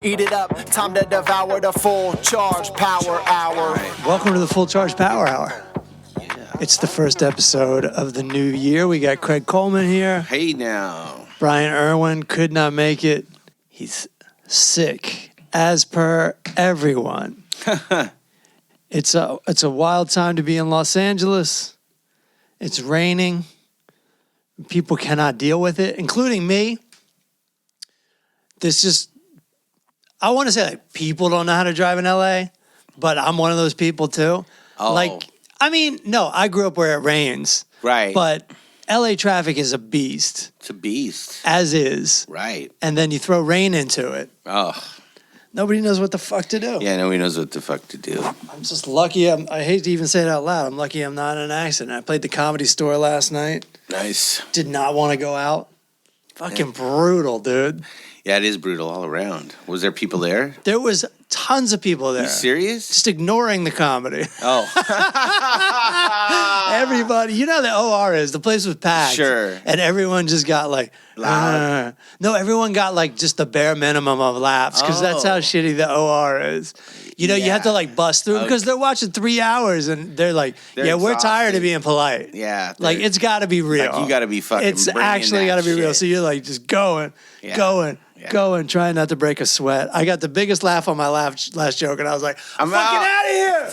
Eat it up, time to devour the full charge power hour. Welcome to the Full Charge Power Hour. It's the first episode of the new year. We got Craig Coleman here. Hey now. Brian Irwin could not make it. He's sick, as per everyone. It's a wild time to be in Los Angeles. It's raining. People cannot deal with it, including me. I want to say like people don't know how to drive in LA, but I'm one of those people too. Oh. I grew up where it rains. Right. But LA traffic is a beast. It's a beast. As is. Right. And then you throw rain into it. Oh. Nobody knows what the fuck to do. Yeah, nobody knows what the fuck to do. I'm just lucky. I hate to even say it out loud. I'm lucky I'm not in an accident. I played the Comedy Store last night. Nice. Did not want to go out. Fucking brutal, dude. Yeah, it is brutal all around. Was there people there? There was tons of people there. You serious? Just ignoring the comedy. Oh. Everybody, you know how the OR is. The place was packed. Sure. And everyone just got like loud. No, everyone got like just the bare minimum of laughs because that's how shitty the OR is. You know, you have to like bust through because they're watching 3 hours and they're like, we're tired of being polite. Yeah. Like it's got to be real. Like you got to be fucking. It's actually got to be real. So you're like just going, trying not to break a sweat. I got the biggest laugh on my last joke and I was like, I'm fucking out of here.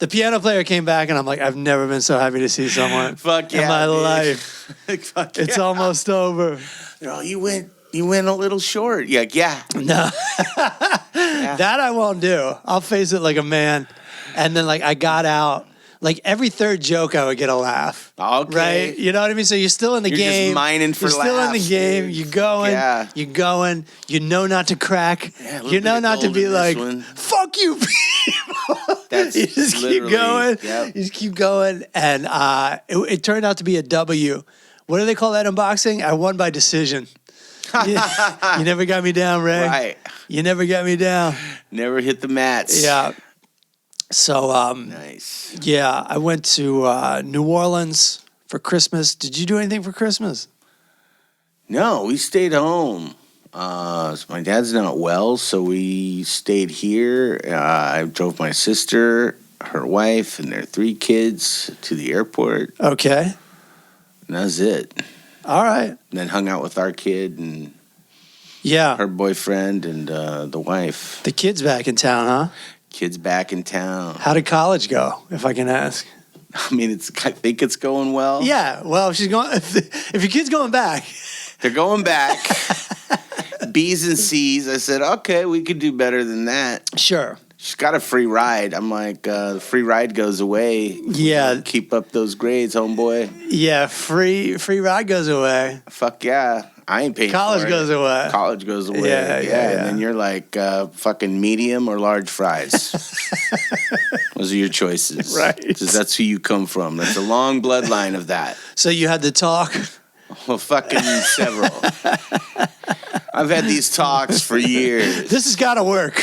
The piano player came back and I'm like, I've never been so happy to see someone in my life. It's almost over. You went a little short. Yeah. No. That I won't do. I'll face it like a man. And then like I got out. Like every third joke I would get a laugh. Okay. Right? You know what I mean? So you're still in the game. Just mining for laughs. You're still in the game. Dude. You're going. Yeah. You're going. You know not to crack. You know not to be like, fuck you people. That's you just keep going. Yep. You just keep going. And it turned out to be a W. What do they call that in boxing? I won by decision. You never got me down, Ray. Right. You never got me down. Never hit the mats. Yeah. So, nice. Yeah, I went to New Orleans for Christmas. Did you do anything for Christmas? No, we stayed home. My dad's not well, so we stayed here. I drove my sister, her wife, and their 3 kids to the airport. Okay. And that was it. All right. And then hung out with our kid and her boyfriend and the wife. The kid's back in town, huh? Kid's back in town. How did college go, if I can ask? I mean, I think it's going well. Yeah, well, if she's going. If your kid's going back, they're going back. B's and C's. I said, okay, we could do better than that. Sure. She's got a free ride. I'm like, the free ride goes away. Yeah. Keep up those grades, homeboy. Yeah, free ride goes away. Fuck yeah. I ain't paying College for it. goes away. College goes away. Yeah. And then you're like, fucking medium or large fries. Those are your choices. Right. Because that's who you come from. That's a long bloodline of that. So you had the talk? Well, fucking several. I've had these talks for years. This has got to work.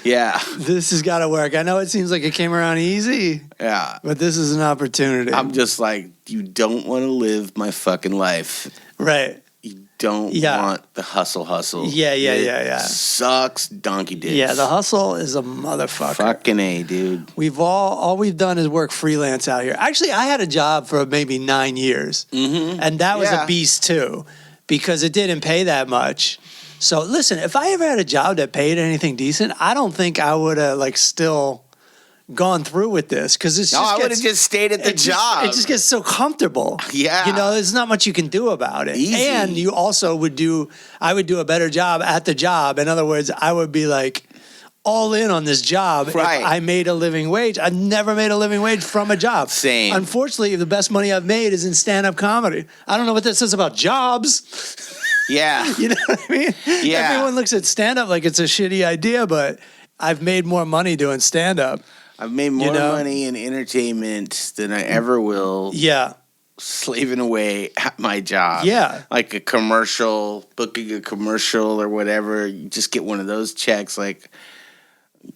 Yeah. This has got to work. I know it seems like it came around easy. Yeah. But this is an opportunity. I'm just like, you don't want to live my fucking life. Right. You don't want the hustle. Yeah. Sucks donkey dicks. Yeah, the hustle is a motherfucker. Fucking A, dude. We've all we've done is work freelance out here. Actually, I had a job for maybe 9 years. Mm-hmm. And that was a beast too, because it didn't pay that much. So listen, if I ever had a job that paid anything decent, I don't think I would have still gone through with this because it's I would have just stayed at the job. It just gets so comfortable. Yeah. There's not much you can do about it. Easy. And you also I would do a better job at the job. In other words, I would be like all in on this job if I made a living wage. I've never made a living wage from a job. Same. Unfortunately, the best money I've made is in stand-up comedy. I don't know what that says about jobs. Yeah. You know what I mean? Yeah. Everyone looks at stand-up like it's a shitty idea, but I've made more money doing stand-up. I've made more money in entertainment than I ever will. Yeah. Slaving away at my job. Yeah. Like a commercial, booking a commercial or whatever. You just get one of those checks. Like,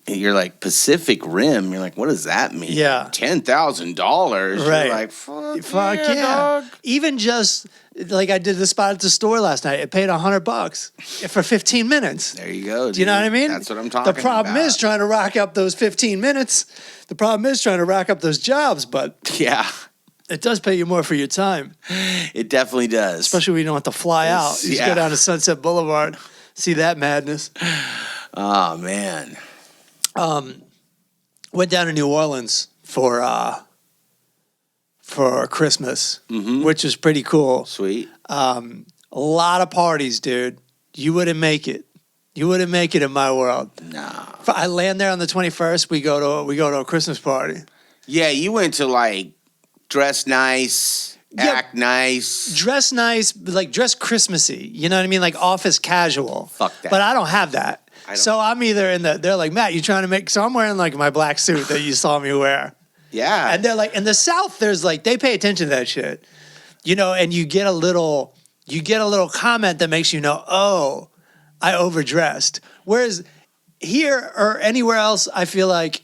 you're like Pacific Rim. You're like, what does that mean? Yeah. $10,000. Right. You're like, fuck yeah, dog. Even just Like I did the spot at the store last night. It paid $100 for 15 minutes. There you go. Do you know what I mean? That's what I'm talking about. The problem is trying to rack up those 15 minutes. The problem is trying to rack up those jobs, but yeah, it does pay you more for your time. It definitely does. Especially when you don't have to fly out. You just go down to Sunset Boulevard, see that madness. Oh, man. Went down to New Orleans for Christmas, which was pretty cool. Sweet. A lot of parties, dude. You wouldn't make it. You wouldn't make it in my world. Nah. I land there on the 21st. We go to a Christmas party. Yeah, you went to like dress nice, act nice. Dress nice, like dress Christmassy. You know what I mean? Like office casual. Fuck that. But I don't have that. So I'm either they're like, Matt, you trying to make, so I'm wearing like my black suit that you saw me wear. Yeah. And they're like, in the South, there's like, they pay attention to that shit. You know, and you get a little comment that makes you know, oh, I overdressed. Whereas here or anywhere else, I feel like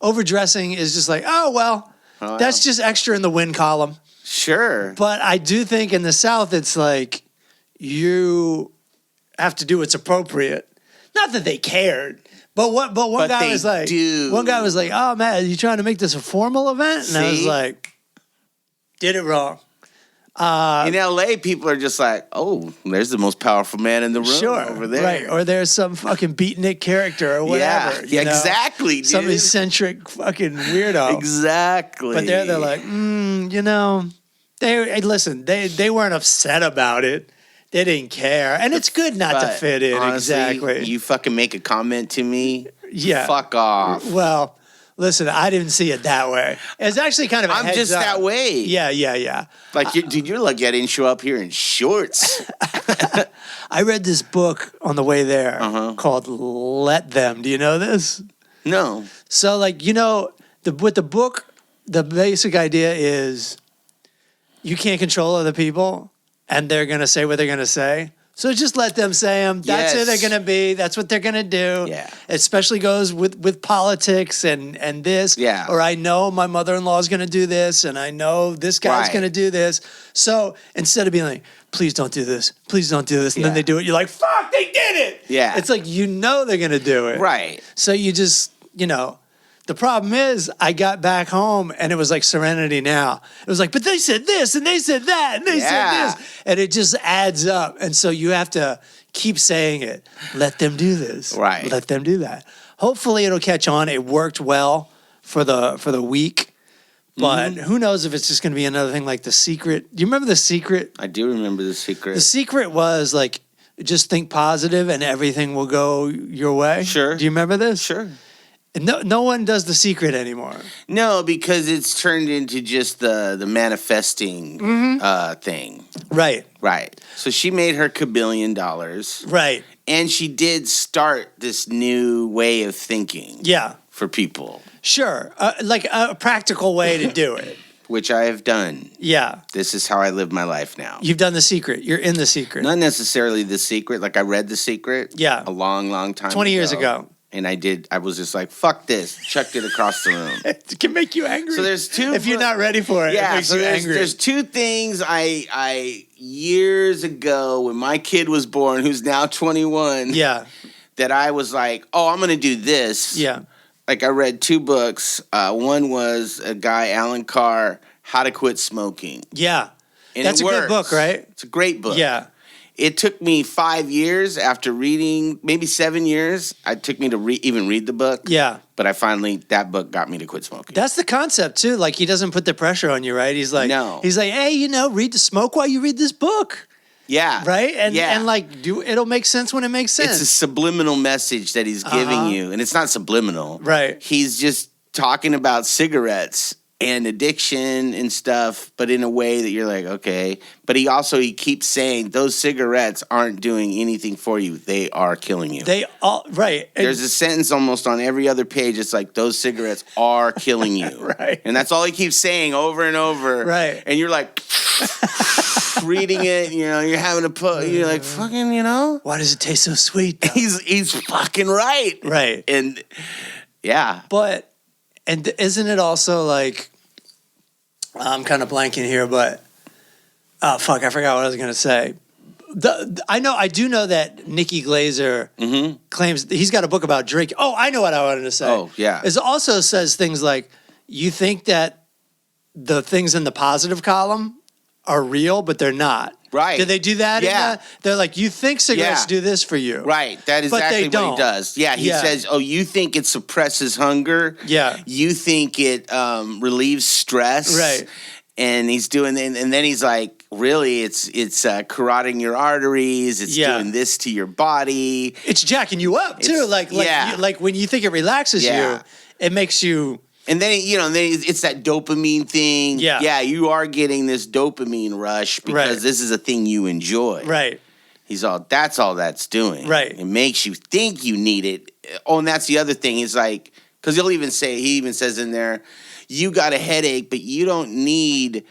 overdressing is just like, oh, well, that's just extra in the win column. Sure. But I do think in the South, it's like you have to do what's appropriate. Not that they cared, but one guy was like, "Oh man, are you trying to make this a formal event?" And I was like, "Did it wrong." In LA, people are just like, "Oh, there's the most powerful man in the room over there." Right. Or there's some fucking beatnik character or whatever. Yeah, exactly, dude. Some eccentric fucking weirdo. Exactly. But they're like, you know, they weren't upset about it. They didn't care. And it's good not to fit in. Honestly, exactly. You fucking make a comment to me. Yeah. Fuck off. Well, listen, I didn't see it that way. It's actually kind of a I'm heads just up. that way. Yeah. Like, dude, you're lucky I didn't show up here in shorts. I read this book on the way there called Let Them. Do you know this? No. So, like, you know, with the book, the basic idea is you can't control other people, and they're going to say what they're going to say. So just let them say them. That's who they're going to be. That's what they're going to do. Yeah. Especially goes with politics and this. Yeah. Or I know my mother-in-law is going to do this, and I know this guy's going to do this. So instead of being like, please don't do this, please don't do this, and then they do it, you're like, fuck, they did it. Yeah. It's like, you know they're going to do it. Right. So you just, you know. The problem is, I got back home and it was like Serenity Now. It was like, but they said this and they said that and they said this. And it just adds up. And so you have to keep saying it. Let them do this. Right. Let them do that. Hopefully it'll catch on. It worked well for the week. But who knows if it's just going to be another thing like The Secret. Do you remember The Secret? I do remember The Secret. The Secret was like, just think positive and everything will go your way. Sure. Do you remember this? Sure. No one does The Secret anymore. No, because it's turned into just the manifesting thing. Right. Right. So she made her $1 billion. Right. And she did start this new way of thinking. Yeah. For people. Sure. Like a practical way to do it. Which I have done. Yeah. This is how I live my life now. You've done The Secret. You're in The Secret. Not necessarily The Secret. Like I read The Secret. Yeah. A long, long time 20 years ago. And I was just like, fuck this. Chucked it across the room. It can make you angry. So there's two. If you're not ready for it, it makes you angry. There's two things I years ago when my kid was born, who's now 21. Yeah. That I was like, oh, I'm going to do this. Yeah. Like I read 2 books. One was a guy, Alan Carr, How to Quit Smoking. Yeah. And that's a good book, right? It's a great book. Yeah. It took me 5 years after reading, maybe 7 years. It took me to even read the book. Yeah. But that book got me to quit smoking. That's the concept, too. Like, he doesn't put the pressure on you, right? He's like, no. He's like, hey, smoke while you read this book. Yeah. Right? And like, it'll make sense when it makes sense. It's a subliminal message that he's giving you. And it's not subliminal. Right. He's just talking about cigarettes and addiction and stuff, but in a way that you're like, okay. But he keeps saying those cigarettes aren't doing anything for you. They are killing you. Right. There's a sentence almost on every other page. It's like, those cigarettes are killing you. Right. And that's all he keeps saying over and over. Right. And you're like reading it, you're having to you're like, fucking, Why does it taste so sweet? He's fucking right. Right. And yeah. And isn't it also like, I'm kind of blanking here, but Oh fuck! I forgot what I was gonna say. I do know that Nikki Glaser claims he's got a book about drinking. Oh, I know what I wanted to say. Oh, yeah. It also says things like, you think that the things in the positive column are real, but they're not. Right. Do they do that? Yeah. They're like, you think cigarettes do this for you. Right. That is but exactly they what don't. he does. Yeah. He says, oh, you think it suppresses hunger? Yeah. You think it relieves stress? Right. And he's doing, and then he's like, really, it's carotiding your arteries. It's doing this to your body. It's jacking you up too. Like when you think it relaxes you, it makes you. And then it's that dopamine thing. Yeah. Yeah, you are getting this dopamine rush because this is a thing you enjoy. Right. That's all that's doing. Right. It makes you think you need it. Oh, and that's the other thing. He's like, because he even says in there, you got a headache, but you don't need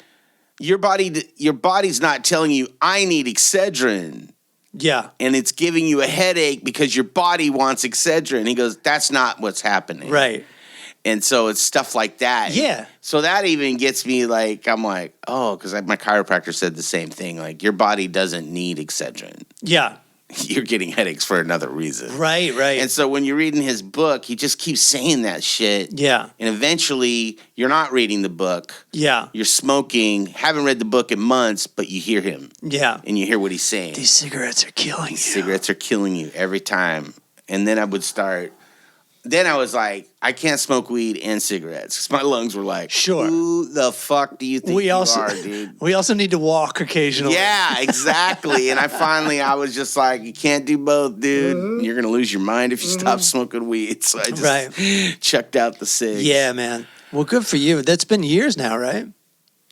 your body's not telling you, I need Excedrin. Yeah. And it's giving you a headache because your body wants Excedrin. He goes, that's not what's happening. Right. And so it's stuff like that. Yeah. So that even gets me like, I'm like, oh, because my chiropractor said the same thing. Like, your body doesn't need Excedrin. Yeah. You're getting headaches for another reason. Right. And so when you're reading his book, he just keeps saying that shit. Yeah. And eventually, you're not reading the book. Yeah. You're smoking, haven't read the book in months, but you hear him. Yeah. And you hear what he's saying. These cigarettes are killing you. Cigarettes are killing you every time. And then I was like, I can't smoke weed and cigarettes. 'Cause my lungs were like, sure. Who the fuck do you think you are, dude? We also need to walk occasionally. Yeah, exactly. And I was just like, you can't do both, dude. You're going to lose your mind if you stop smoking weed. So I just chucked out the cigs. Yeah, man. Well, good for you. That's been years now, right?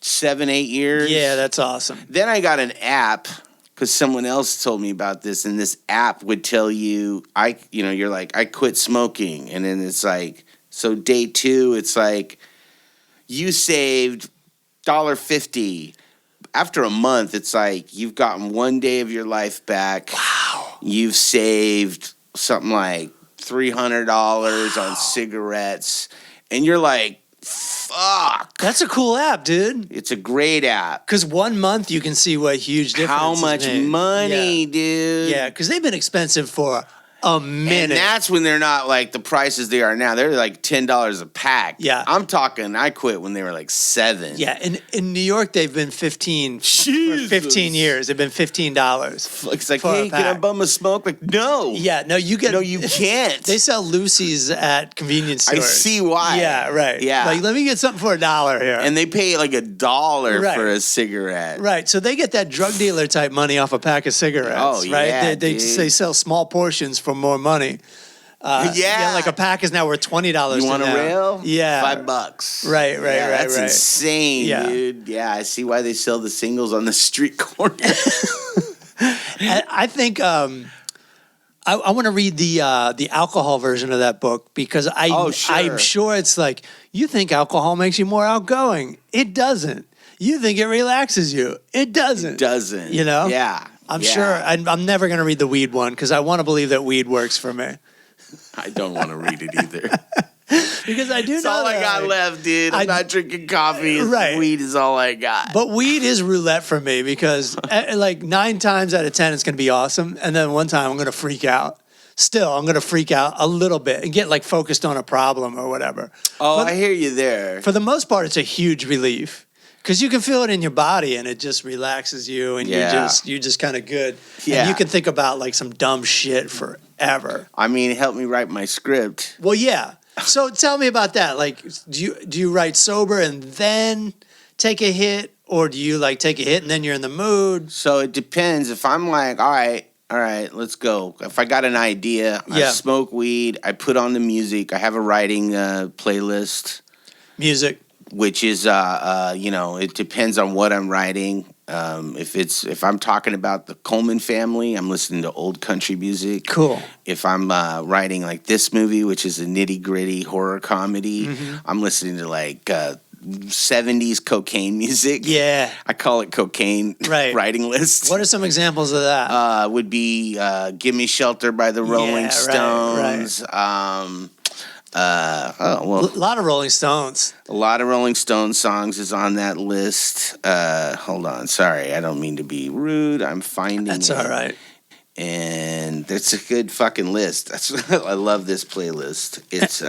7-8 years. Yeah, that's awesome. Then I got an app. Because someone else told me about this, and this app would tell you, you're like, I quit smoking. And then it's like, so day 2, it's like, you saved $1.50. After a month, it's like, you've gotten 1 day of your life back. Wow. You've saved something like $300 on cigarettes. And you're like, fuck. That's a cool app, dude. It's a great app. Because 1 month you can see what huge difference. How much money, dude? Yeah, because they've been expensive for a minute. And that's when they're not like the prices they are now. They're like $10 a pack. Yeah. I'm talking, I quit when they were like $7. Yeah, in New York they've been 15 for 15 years. They've been $15. It's like, hey, can I bum a smoke? Like, no. Yeah, no, you can't. They sell Lucy's at convenience stores. I see why. Yeah, right. Yeah. Like, let me get something for $1 here. And they pay like $1 for a cigarette. Right, so they get that drug dealer type money off a pack of cigarettes. Oh, right? yeah, They sell small portions for more money. Like a pack is now worth $20. You want a rail? Yeah, $5. Right. That's insane, dude. Yeah, I see why they sell the singles on the street corner. I think I want to read the alcohol version of that book because I'm sure it's like, you think alcohol makes you more outgoing. It doesn't. You think it relaxes you. It doesn't. It doesn't. You know? Yeah. I'm sure. I'm never going to read the weed one because I want to believe that weed works for me. I don't want to read it either. Because I do know That's all I got left, dude. I'm not drinking coffee. Right. Weed is all I got. But weed is roulette for me because like 9 times out of 10 it's going to be awesome. And then one time I'm going to freak out. Still, I'm going to freak out a little bit and get like focused on a problem or whatever. Oh, I hear you there. For the most part, it's a huge relief. Because you can feel it in your body and it just relaxes you and you're just kind of good. Yeah. And you can think about like some dumb shit forever. I mean, it helped me write my script. Well, yeah. So tell me about that. Like, do you write sober and then take a hit? Or do you like take a hit and then you're in the mood? So it depends. If I'm like, all right, let's go. If I got an idea, I smoke weed, I put on the music. I have a writing playlist. Music. Which is, it depends on what I'm writing. If I'm talking about the Coleman family, I'm listening to old country music. Cool. If I'm writing like this movie, which is a nitty gritty horror comedy, I'm listening to like 70s cocaine music. Yeah. I call it cocaine writing list. What are some examples of that? Would be Give Me Shelter by the Rolling Stones. Right. A lot of Rolling Stones. A lot of Rolling Stones songs is on that list. Hold on. Sorry, I don't mean to be rude. I'm finding That's it. all right. And it's a good fucking list. I love this playlist. It's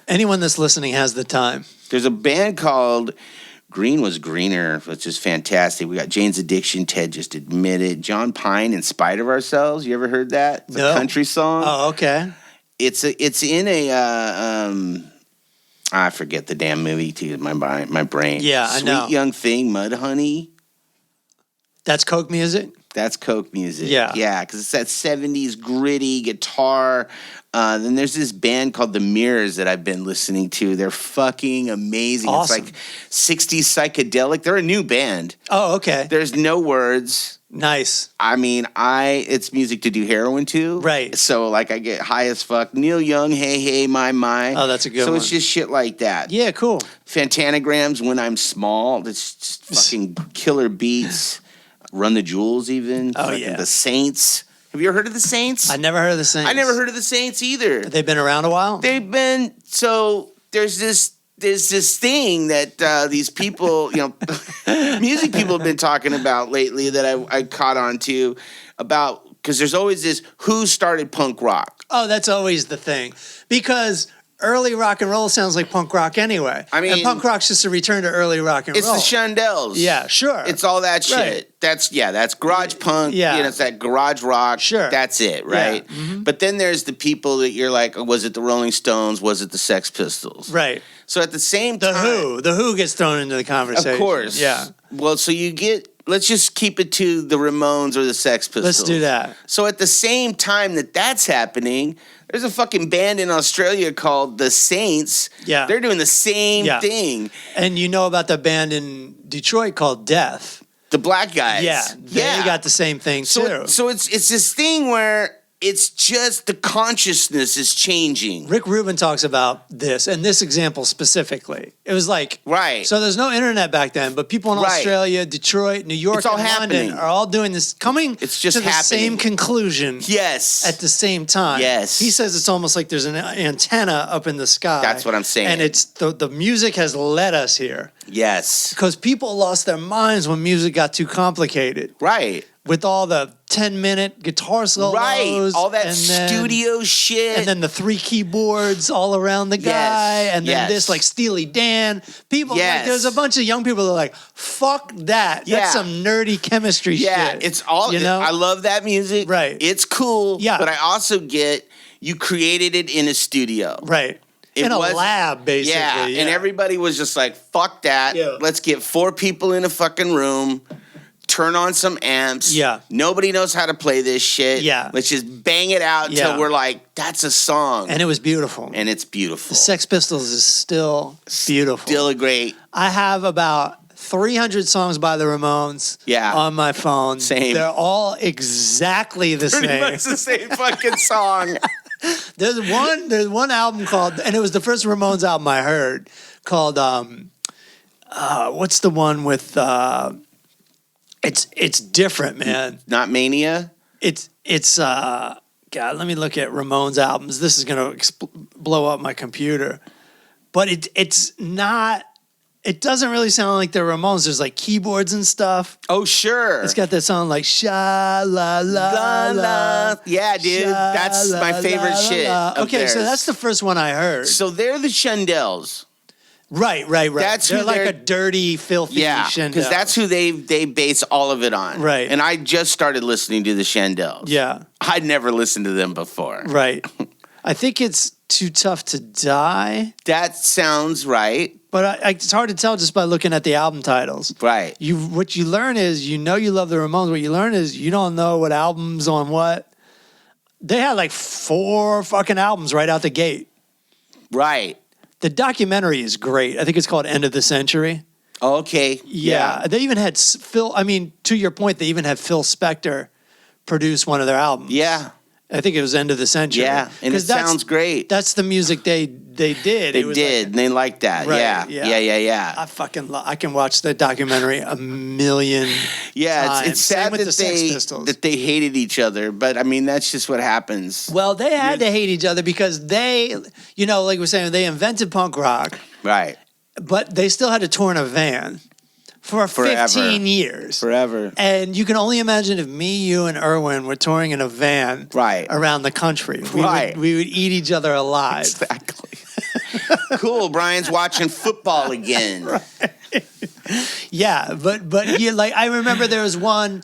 anyone that's listening has the time. There's a band called Green Was Greener, which is fantastic. We got Jane's Addiction, Ted Just Admitted, John Pine, In Spite of Ourselves. You ever heard that? It's a country song. Oh, okay. It's in a I forget the damn movie to my brain. Yeah, I know. Sweet Young Thing, Mudhoney. That's Coke music? That's Coke music. Yeah. Yeah, because it's that 70s gritty guitar. Then there's this band called The Mirrors that I've been listening to. They're fucking amazing. Awesome. It's like 60s psychedelic. They're a new band. Oh, okay. There's no words. Nice. I mean, it's music to do heroin to. Right. So, like, I get high as fuck. Neil Young, Hey, Hey, My. Oh, that's a good one. So it's just shit like that. Yeah, cool. Fantanagrams, When I'm Small. That's just fucking killer beats. Run the Jewels, even. Oh, Fucking yeah. The Saints. Have you ever heard of the Saints? I never heard of the Saints. I never heard of the Saints either. They've been around a while? They've been so. There's this thing that these people, music people have been talking about lately that I caught on to about, because there's always this who started punk rock. Oh, that's always the thing. Because early rock and roll sounds like punk rock anyway. I mean, and punk rock's just a return to early rock and roll. It's the Shondells. Yeah, sure. It's all that shit. Right. That's garage punk. Yeah. It's that garage rock. Sure. That's it, right? Yeah. Mm-hmm. But then there's the people that you're like, was it the Rolling Stones? Was it the Sex Pistols? Right. So at the same time. The Who gets thrown into the conversation. Of course. Yeah. Well, so let's just keep it to the Ramones or the Sex Pistols. Let's do that. So at the same time that's happening, there's a fucking band in Australia called The Saints. Yeah. They're doing the same thing. And you know about the band in Detroit called Death. The black guys. Yeah. They got the same thing too. So it's this thing where it's just the consciousness is changing. Rick Rubin talks about this, and this example specifically. It was like, right. So there's no internet back then, but people in Australia, Detroit, New York, and London are all doing this, coming to the same conclusion. Yes. At the same time. Yes. He says it's almost like there's an antenna up in the sky. That's what I'm saying. And it's the music has led us here. Yes. Because people lost their minds when music got too complicated. Right. With all the 10-minute guitar solos. Right. All that studio shit. And then the 3 keyboards all around the guy. And then this, like, Steely Dan. People, like, there's a bunch of young people that are like, fuck that. Yeah. That's some nerdy chemistry shit. Yeah, it's all, I love that music. Right. It's cool. Yeah. But I also get, you created it in a studio. Right. In a lab, basically. Yeah. And everybody was just like, fuck that. Yeah. Let's get 4 people in a fucking room. Turn on some amps. Yeah. Nobody knows how to play this shit. Yeah. Let's just bang it out until we're like, that's a song. And it was beautiful. And it's beautiful. The Sex Pistols is still beautiful. Still a great. I have about 300 songs by the Ramones on my phone. Same. They're all exactly the same. Pretty much the same fucking song. There's one album called, and it was the first Ramones album I heard, called, what's the one with, it's different, man. Not Mania? It's God, let me look at Ramones albums. This is going to blow up my computer. But it's not, it doesn't really sound like the Ramones. There's like keyboards and stuff. Oh, sure. It's got that song like sha la la la. Yeah, dude. That's my favorite shit. Okay, so that's the first one I heard. So they're the Shondells. Right. They're like a dirty, filthy Shondell. Because that's who they base all of it on. Right. And I just started listening to the Shondells. Yeah. I'd never listened to them before. Right. I think it's Too Tough to Die. That sounds right. But it's hard to tell just by looking at the album titles. Right. What you learn is, you love the Ramones. What you learn is you don't know what album's on what. They had like 4 fucking albums right out the gate. Right. The documentary is great. I think it's called End of the Century. Okay. Yeah. They even had to your point, they even had Phil Spector produce one of their albums. Yeah. I think it was end of the century. Yeah, and it sounds great. That's the music they did. They did, and they liked that. Right, Yeah. I can watch that documentary a million times. It's sad with the Sex Pistols. that they hated each other, but I mean that's just what happens. Well, they had to hate each other because they, like we're saying, they invented punk rock, Right. but they still had to tour in a van for 15 years. Forever. And you can only imagine if me, you, and Erwin were touring in a van around the country. We would eat each other alive. Exactly. Cool. Brian's watching football again. Right. Yeah, but I remember there was one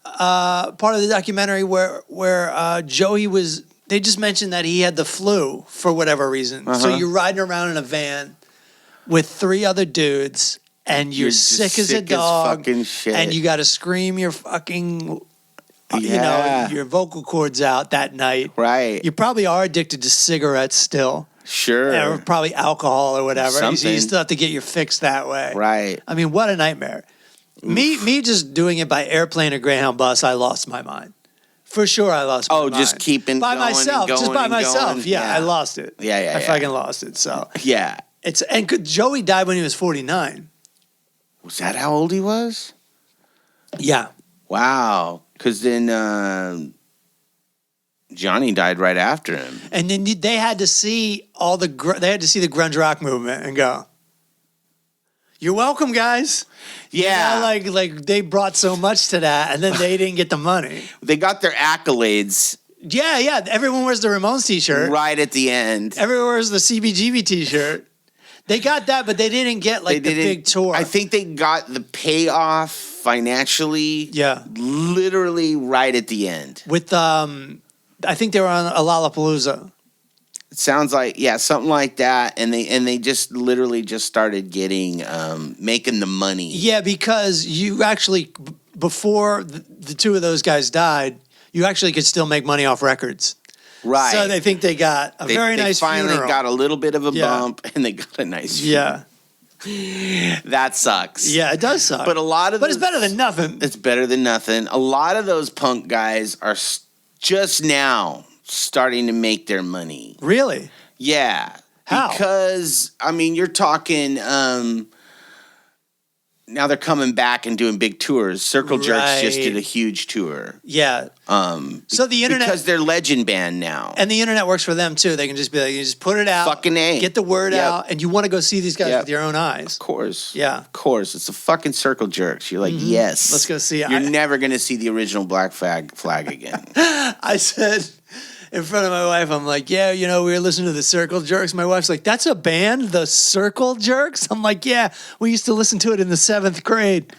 part of the documentary where Joey was. They just mentioned that he had the flu for whatever reason. So you're riding around in a van with 3 other dudes. And you're sick as a dog, fucking shit. And you got to scream your fucking, your vocal cords out that night. Right. You probably are addicted to cigarettes still. Sure. Or probably alcohol or whatever. Something. So you still have to get your fix that way. Right. I mean, what a nightmare. Me just doing it by airplane or Greyhound bus, I lost my mind. For sure, I lost my mind. Just keeping by going myself. and going just by and myself. going. Yeah, I lost it. I fucking lost it. So yeah. And Joey died when he was 49. Was that how old he was? Yeah. Wow. Because then Johnny died right after him. And then they had to see the grunge rock movement and go, "You're welcome, guys." Yeah. Like they brought so much to that, and then they didn't get the money. They got their accolades. Yeah. Everyone wears the Ramones t-shirt. Right at the end. Everyone wears the CBGB t-shirt. They got that, but they didn't get the big tour. I think they got the payoff financially. Yeah, literally right at the end. With I think they were on a Lollapalooza. It sounds like something like that, and they just literally just started getting making the money. Yeah, because you actually before the 2 of those guys died, you actually could still make money off records. Right. So they think they got a very nice funeral. They finally got a little bit of a bump, and they got a nice funeral. Yeah. That sucks. Yeah, it does suck. But it's better than nothing. It's better than nothing. A lot of those punk guys are just now starting to make their money. Really? Yeah. How? Because, I mean, you're talking... now they're coming back and doing big tours. Circle Jerks just did a huge tour. Yeah. So the internet, because they're legend band now, and the internet works for them too. They can just be like, you just put it out, fucking A, get the word out, and you want to go see these guys with your own eyes. Of course. Yeah. Of course. It's the fucking Circle Jerks. You're like, yes, let's go see it. You're never gonna see the original Black Flag again. I said. In front of my wife, I'm like, yeah, we were listening to the Circle Jerks. My wife's like, that's a band, the Circle Jerks? I'm like, yeah, we used to listen to it in the 7th grade.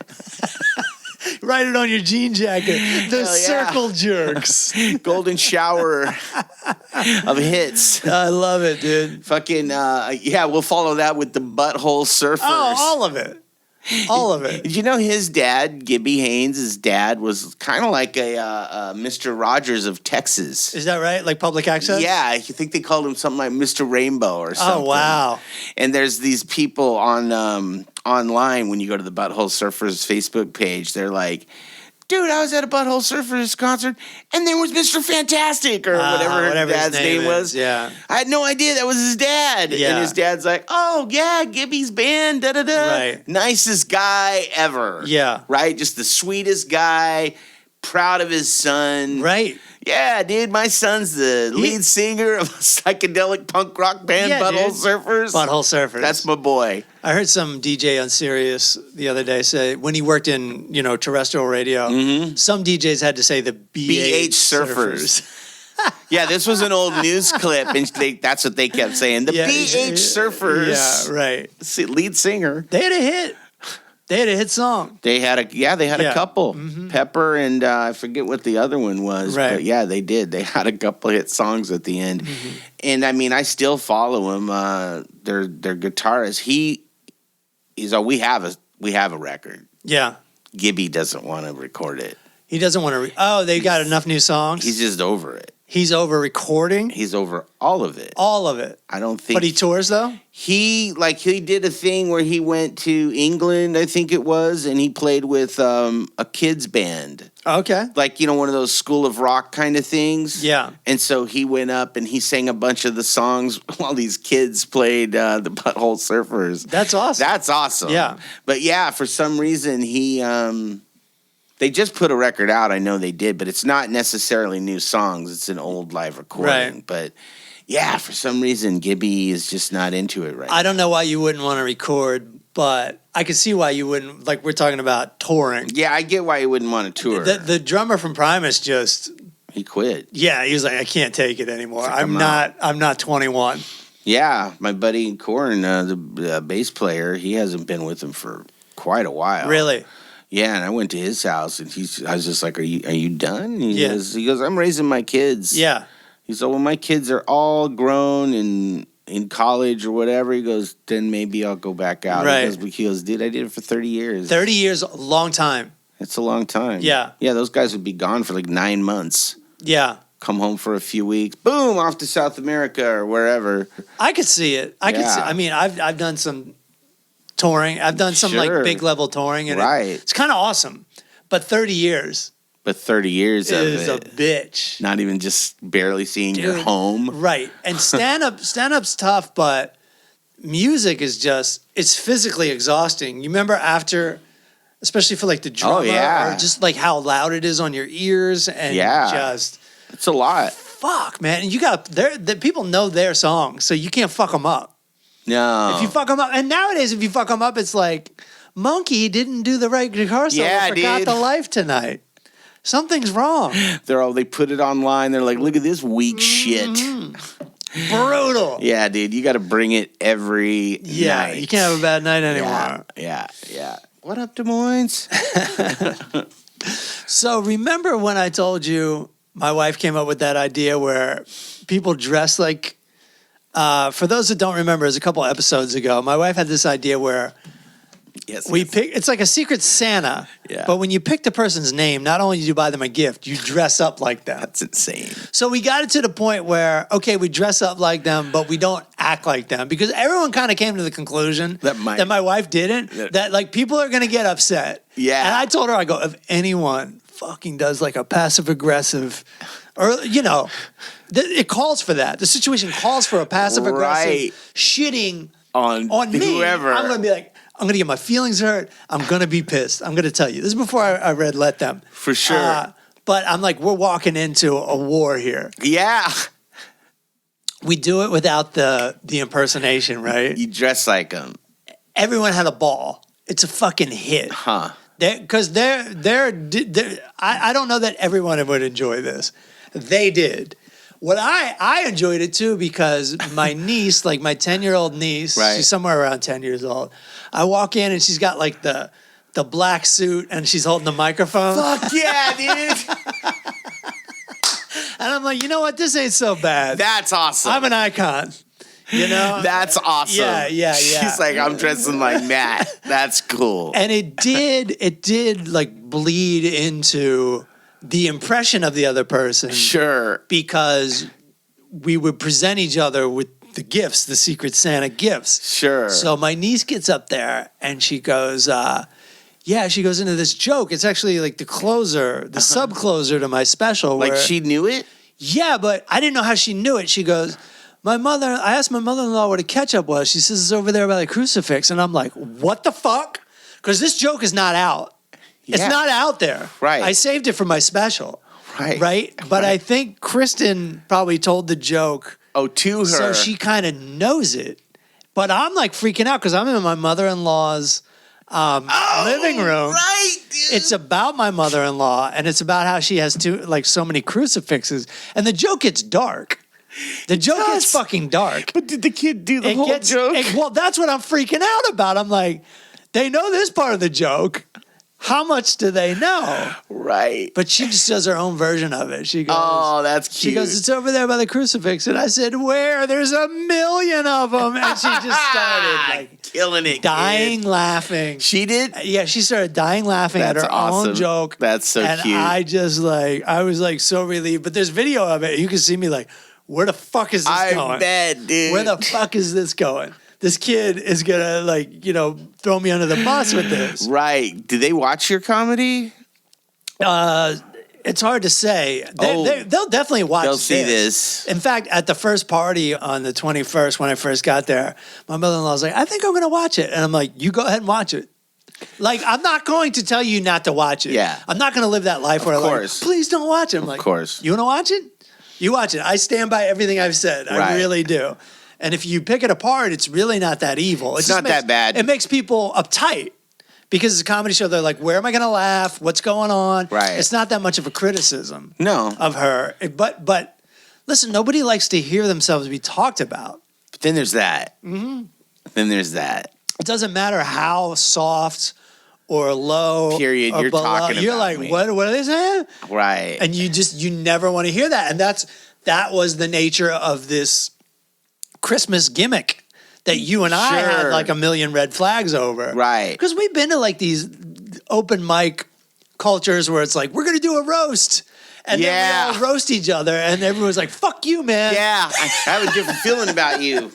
Write it on your jean jacket. The Circle Jerks. Golden shower of hits. I love it, dude. Fucking, we'll follow that with the Butthole Surfers. Oh, all of it. All of it. Did you know his dad, Gibby Haynes' dad, was kind of like a Mr. Rogers of Texas? Is that right? Like public access? Yeah, I think they called him something like Mr. Rainbow or something. Oh, wow. And there's these people on online when you go to the Butthole Surfers Facebook page. They're like, dude, I was at a Butthole Surfers concert, and there was Mr. Fantastic, or whatever his dad's name was. Yeah. I had no idea that was his dad. Yeah. And his dad's like, oh, yeah, Gibby's band, da-da-da. Right. Nicest guy ever. Yeah. Right? Just the sweetest guy, proud of his son. Right. Yeah, dude, my son's the lead singer of a psychedelic punk rock band, Butthole Surfers. Butthole Surfers. That's my boy. I heard some DJ on Sirius the other day say when he worked in, terrestrial radio, some DJs had to say the BH Surfers. Yeah, this was an old news clip, and that's what they kept saying. The BH Surfers. Yeah, right. Lead singer. They had a hit. They had a hit song. They had a couple. Pepper and I forget what the other one was. Right. But yeah, they did. They had a couple hit songs at the end. And I mean, I still follow him. Their guitarist. We have a record. Yeah. Gibby doesn't want to record it. He doesn't want to. They got enough new songs. He's just over it. He's over recording? He's over all of it. All of it. I don't think. But he tours, though? He did a thing where he went to England, I think it was, and he played with a kids band. Okay. Like, one of those School of Rock kind of things. Yeah. And so he went up and he sang a bunch of the songs while these kids played the Butthole Surfers. That's awesome. That's awesome. Yeah. But yeah, for some reason he they just put a record out. I know they did, but it's not necessarily new songs. It's an old live recording. Right. But yeah, for some reason Gibby is just not into it right now. I don't know why you wouldn't want to record, but I could see why you wouldn't. Like, we're talking about touring. Yeah, I get why you wouldn't want to tour. The drummer from Primus just... He quit. Yeah, he was like, I can't take it anymore. Like, I'm not 21. Yeah, my buddy Corin, the bass player, he hasn't been with him for quite a while. Really? Yeah, and I went to his house, and I was just like, "Are you done?" He goes, "I'm raising my kids." Yeah. He said, "Well, my kids are all grown and in college or whatever." He goes, "Then maybe I'll go back out." Right. He goes, "Dude, I did it for 30 years. 30 years, a long time. It's a long time." Yeah. Yeah, those guys would be gone for like 9 months. Yeah. Come home for a few weeks, boom, off to South America or wherever. I could see it. I mean, I've done some touring. I've done some like big level touring, and it's kind of awesome. But 30 years. But 30 years is of a bitch. Not even just barely seeing your home. Right. And stand-up's tough, but music is it's physically exhausting. You remember after, especially for like the drummer, or just like how loud it is on your ears, and just it's a lot. Fuck, man. And the people know their songs, so you can't fuck them up. No. If you fuck them up, and nowadays if you fuck them up, it's like, Monkey didn't do the right guitar solo. Forgot the life tonight. Something's wrong. They put it online. They're like, look at this weak shit. Brutal. Yeah, dude. You got to bring it every night. You can't have a bad night anymore. Yeah. What up, Des Moines? So remember when I told you my wife came up with that idea where people dress like, for those that don't remember, it was a couple episodes ago, my wife had this idea where it's like a secret Santa, but when you pick the person's name, not only do you buy them a gift, you dress up like them. That's insane. So we got it to the point where, okay, we dress up like them, but we don't act like them, because everyone kind of came to the conclusion that my wife didn't, that like people are going to get upset. Yeah. And I told her, I go, if anyone fucking does like a passive aggressive, or it calls for that. The situation calls for a passive aggressive shitting on me. Whoever. I'm going to be like, I'm going to get my feelings hurt. I'm going to be pissed. I'm going to tell you. This is before I read Let Them. For sure. But I'm like, we're walking into a war here. Yeah. We do it without the impersonation, right? You dress like them. Everyone had a ball. It's a fucking hit. Huh. Because I don't know that everyone would enjoy this. They did. What I enjoyed it too, because my niece, like my 10-year-old niece, she's somewhere around 10 years old. I walk in and she's got like the black suit and she's holding the microphone. Fuck yeah, dude. And I'm like, you know what? This ain't so bad. That's awesome. I'm an icon. That's awesome. Yeah. She's like, I'm dressing like that. That's cool. And it did like bleed into the impression of the other person. Sure. Because we would present each other with the gifts, the Secret Santa gifts. Sure. So my niece gets up there and she goes, she goes into this joke. It's actually like the closer, the sub-closer to my special. Like she knew it? Yeah, but I didn't know how she knew it. She goes, I asked my mother-in-law what a ketchup was. She says it's over there by the crucifix. And I'm like, what the fuck? Because this joke is not out. Yeah. It's not out there. Right. I saved it for my special. Right. But I think Kristen probably told the joke. Oh, to her. So she kind of knows it. But I'm like freaking out because I'm in my mother-in-law's living room. Right, dude. It's about my mother-in-law, and it's about how she has so many crucifixes. And the joke gets dark. The joke gets fucking dark. But did the kid do the whole joke? Well, that's what I'm freaking out about. I'm like, they know this part of the joke. How much do they know? Right. But she just does her own version of it. She goes, oh, that's cute. She goes, it's over there by the crucifix. And I said, where? There's 1 million of them. And she just started like killing it, dying kid. laughing. She did? Yeah, she started dying laughing at her awesome. own joke. That's so and cute. I was like so relieved. But there's video of it. You can see me like, where the fuck is this going? I bet, dude. Where the fuck is this going? This kid is gonna throw me under the bus with this. Right. Do they watch your comedy? It's hard to say. They'll definitely watch They'll see this. In fact, at the first party on the 21st, when I first got there, my mother-in-law was like, I think I'm going to watch it. And I'm like, you go ahead and watch it. Like, I'm not going to tell you not to watch it. Yeah. I'm not going to live that life where I'm like, please don't watch it. I'm like, of course. You want to watch it? You watch it. I stand by everything I've said. I really do. And if you pick it apart, it's really not that evil. It's not that bad. It makes people uptight. Because it's a comedy show, they're like, where am I going to laugh? What's going on? Right. It's not that much of a criticism of her. But listen, nobody likes to hear themselves be talked about. But then there's that. Mm-hmm. Then there's that. It doesn't matter how soft or low. Period. Or you're below. talking You're about like, me. what are they saying? Right. And you never want to hear that. And that was the nature of this Christmas gimmick that you and I had like a million red flags over. Right. Because we've been to like these open mic cultures where it's like, we're going to do a roast. And then we all roast each other. And everyone's like, fuck you, man. Yeah. I have a different feeling about you.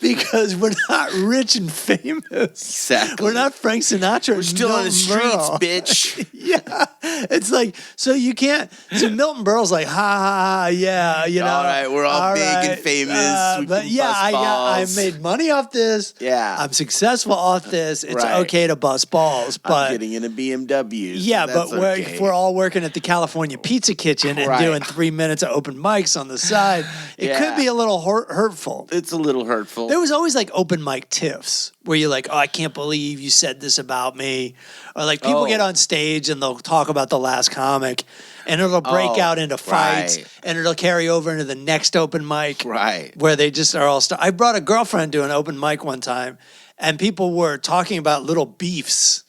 Because we're not rich and famous. Exactly. We're not Frank Sinatra. We're still on the streets, bitch. Yeah. It's like, so you can't. So Milton Berle's like, ha, ha, ha, yeah, you know. All right, we're all big and famous. We but can yeah, bust balls. I made money off this. Yeah. I'm successful off this. It's okay to bust balls. But I'm getting in a BMW. Yeah, so but if we're all working at the California Pizza Kitchen and doing 3 minutes of open mics on the side, it could be a little hurtful. It's a little hurtful. There was always like open mic tiffs where you're like, oh, I can't believe you said this about me. Or like people get on stage and they'll talk about the last comic and it'll break out into fights and it'll carry over into the next open mic. Right. Where they just are all I brought a girlfriend to an open mic one time and people were talking about little beefs.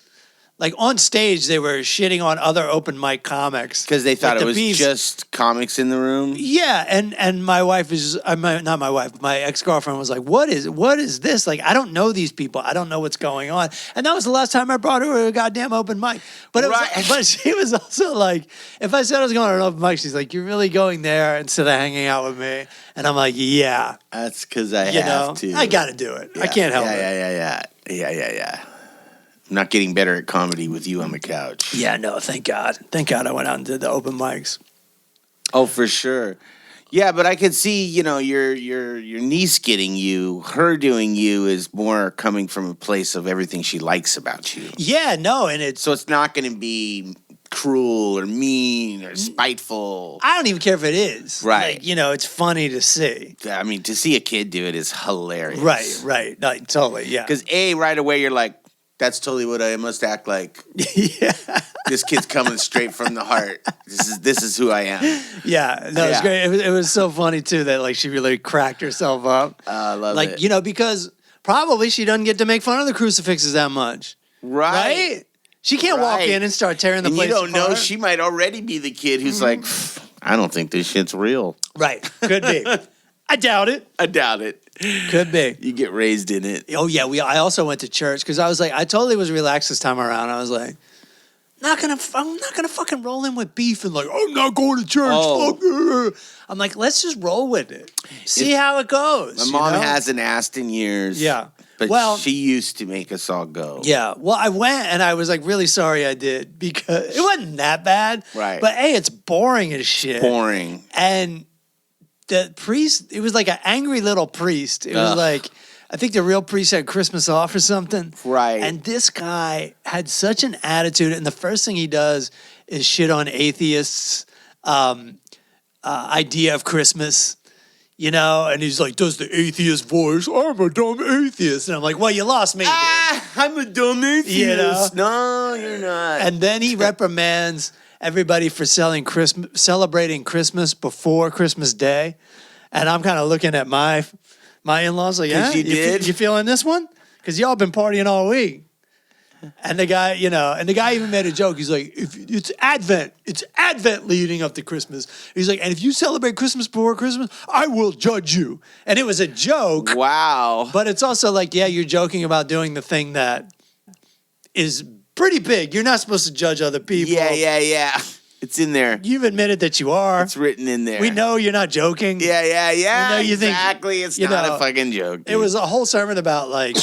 Like on stage, they were shitting on other open mic comics because they thought like it was just comics in the room. Yeah, and my wife is not my wife. My ex-girlfriend was like, "What is this? Like, I don't know these people. I don't know what's going on." And that was the last time I brought her to a goddamn open mic. But but she was also like, if I said I was going to an open mic, she's like, "You're really going there instead of hanging out with me?" And I'm like, "Yeah, that's because I have to. I got to do it. I can't help it." Yeah. I'm not getting better at comedy with you on the couch. Yeah, no, thank God. Thank God I went out and did the open mics. Oh, for sure. Yeah, but I could see, your niece getting you, her doing you is more coming from a place of everything she likes about you. Yeah, no, and so it's not going to be cruel or mean or spiteful. I don't even care if it is. Right. Like, it's funny to see. I mean, to see a kid do it is hilarious. Right. No, totally, yeah. Because right away you're like, that's totally what I must act like. Yeah. This kid's coming straight from the heart. This is who I am. Yeah. No, it's great. It was so funny too that like she really cracked herself up. I love it. Like, because probably she doesn't get to make fun of the crucifixes that much. Right? She can't walk in and start tearing the place apart. You don't know, she might already be the kid who's like, I don't think this shit's real. Right. Could be. I doubt it. Could be. You get raised in it. Oh yeah, I also went to church because I was like, I totally was relaxed this time around. I was like, I'm not gonna fucking roll in with beef and like, I'm not going to church. Fuck you. I'm like, let's just roll with it. See how it goes. My mom hasn't asked in years. Yeah. But she used to make us all go. Yeah. Well, I went and I was like really sorry I did because it wasn't that bad. Right. But it's boring as shit. Boring. And the priest, it was like an angry little priest. It was like, I think the real priest had Christmas off or something. Right. And this guy had such an attitude. And the first thing he does is shit on atheists' idea of Christmas. And he's like, does the atheist voice, I'm a dumb atheist. And I'm like, well, you lost me, dude. I'm a dumb atheist. No, you're not. And then he reprimands everybody for celebrating Christmas before Christmas Day. And I'm kind of looking at my in-laws like, yeah, you did? You feeling this one? Because y'all been partying all week. And the guy, even made a joke. He's like, if it's Advent leading up to Christmas. He's like, and if you celebrate Christmas before Christmas, I will judge you. And it was a joke. Wow. But it's also like, yeah, you're joking about doing the thing that is pretty big. You're not supposed to judge other people. Yeah. It's in there. You've admitted that you are. It's written in there. We know you're not joking. Yeah. We know you exactly. think, It's not a fucking joke. Dude. It was a whole sermon about like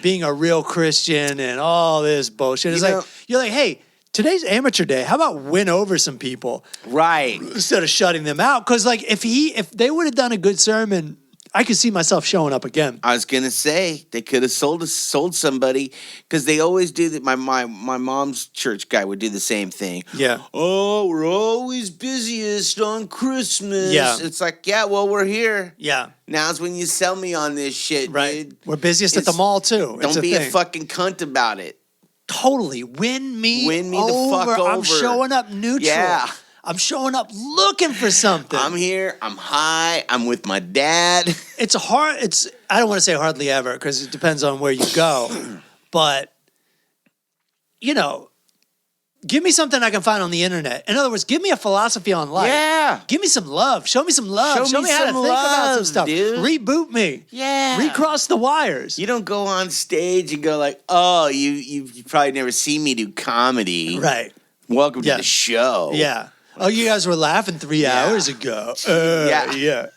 being a real Christian and all this bullshit. It's like, you're like, hey, today's amateur day. How about win over some people? Right. Instead of shutting them out. Because like if they would have done a good sermon, I could see myself showing up again. I was gonna say they could have sold somebody because they always do that. My mom's church guy would do the same thing. Yeah. Oh, we're always busiest on Christmas. Yeah. It's like, yeah, well, we're here. Yeah. Now's when you sell me on this shit, Right. dude. We're busiest at the mall too. Don't be a fucking cunt about it. Totally. Win me the over. fuck over. I'm showing up neutral. Yeah. I'm showing up looking for something. I'm here. I'm high. I'm with my dad. It's hard. I don't want to say hardly ever because it depends on where you go. But, give me something I can find on the internet. In other words, give me a philosophy on life. Yeah. Give me some love. Show me some love. Show me how to think about some stuff. Dude. Reboot me. Yeah. Recross the wires. You don't go on stage and go like, oh, you've probably never seen me do comedy. Right. Welcome to the show. Yeah. Oh, you guys were laughing 3 hours ago. Yeah.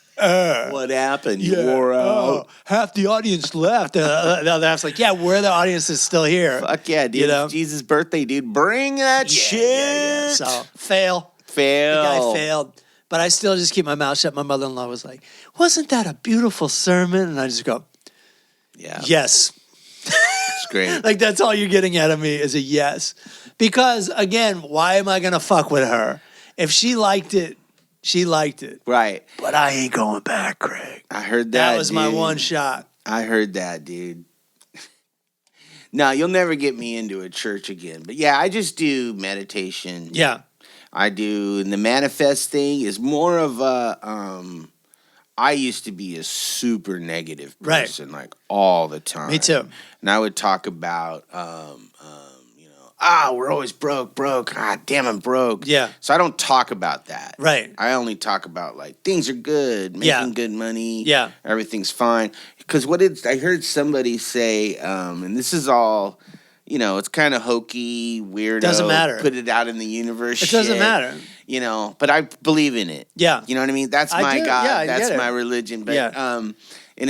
What happened? You Yeah. wore out. Half the audience left. The other half's like, yeah, we're the audience is still here. Fuck yeah, dude. It's Jesus' birthday, dude. Bring that shit. Yeah. So, fail. The guy failed. But I still just keep my mouth shut. My mother-in-law was like, wasn't that a beautiful sermon? And I just go, yes. It's great. Like, that's all you're getting out of me is a yes. Because, again, why am I going to fuck with her? If she liked it, she liked it. Right. But I ain't going back, Craig. I heard that. That was my one shot. I heard that, dude. No, you'll never get me into a church again. But yeah, I just do meditation. Yeah. I do. And the manifest thing is more of a, I used to be a super negative person, like all the time. Me too. And I would talk about, we're always broke. God damn, I'm broke. Yeah. So I don't talk about that. Right. I only talk about like things are good, making good money. Yeah. Everything's fine. Because I heard somebody say, and this is all, it's kind of hokey, weirdo. Doesn't matter. Put it out in the universe. It doesn't matter. But I believe in it. Yeah. You know what I mean? That's I my do. God. Yeah, I That's get my it. religion. But Yeah. and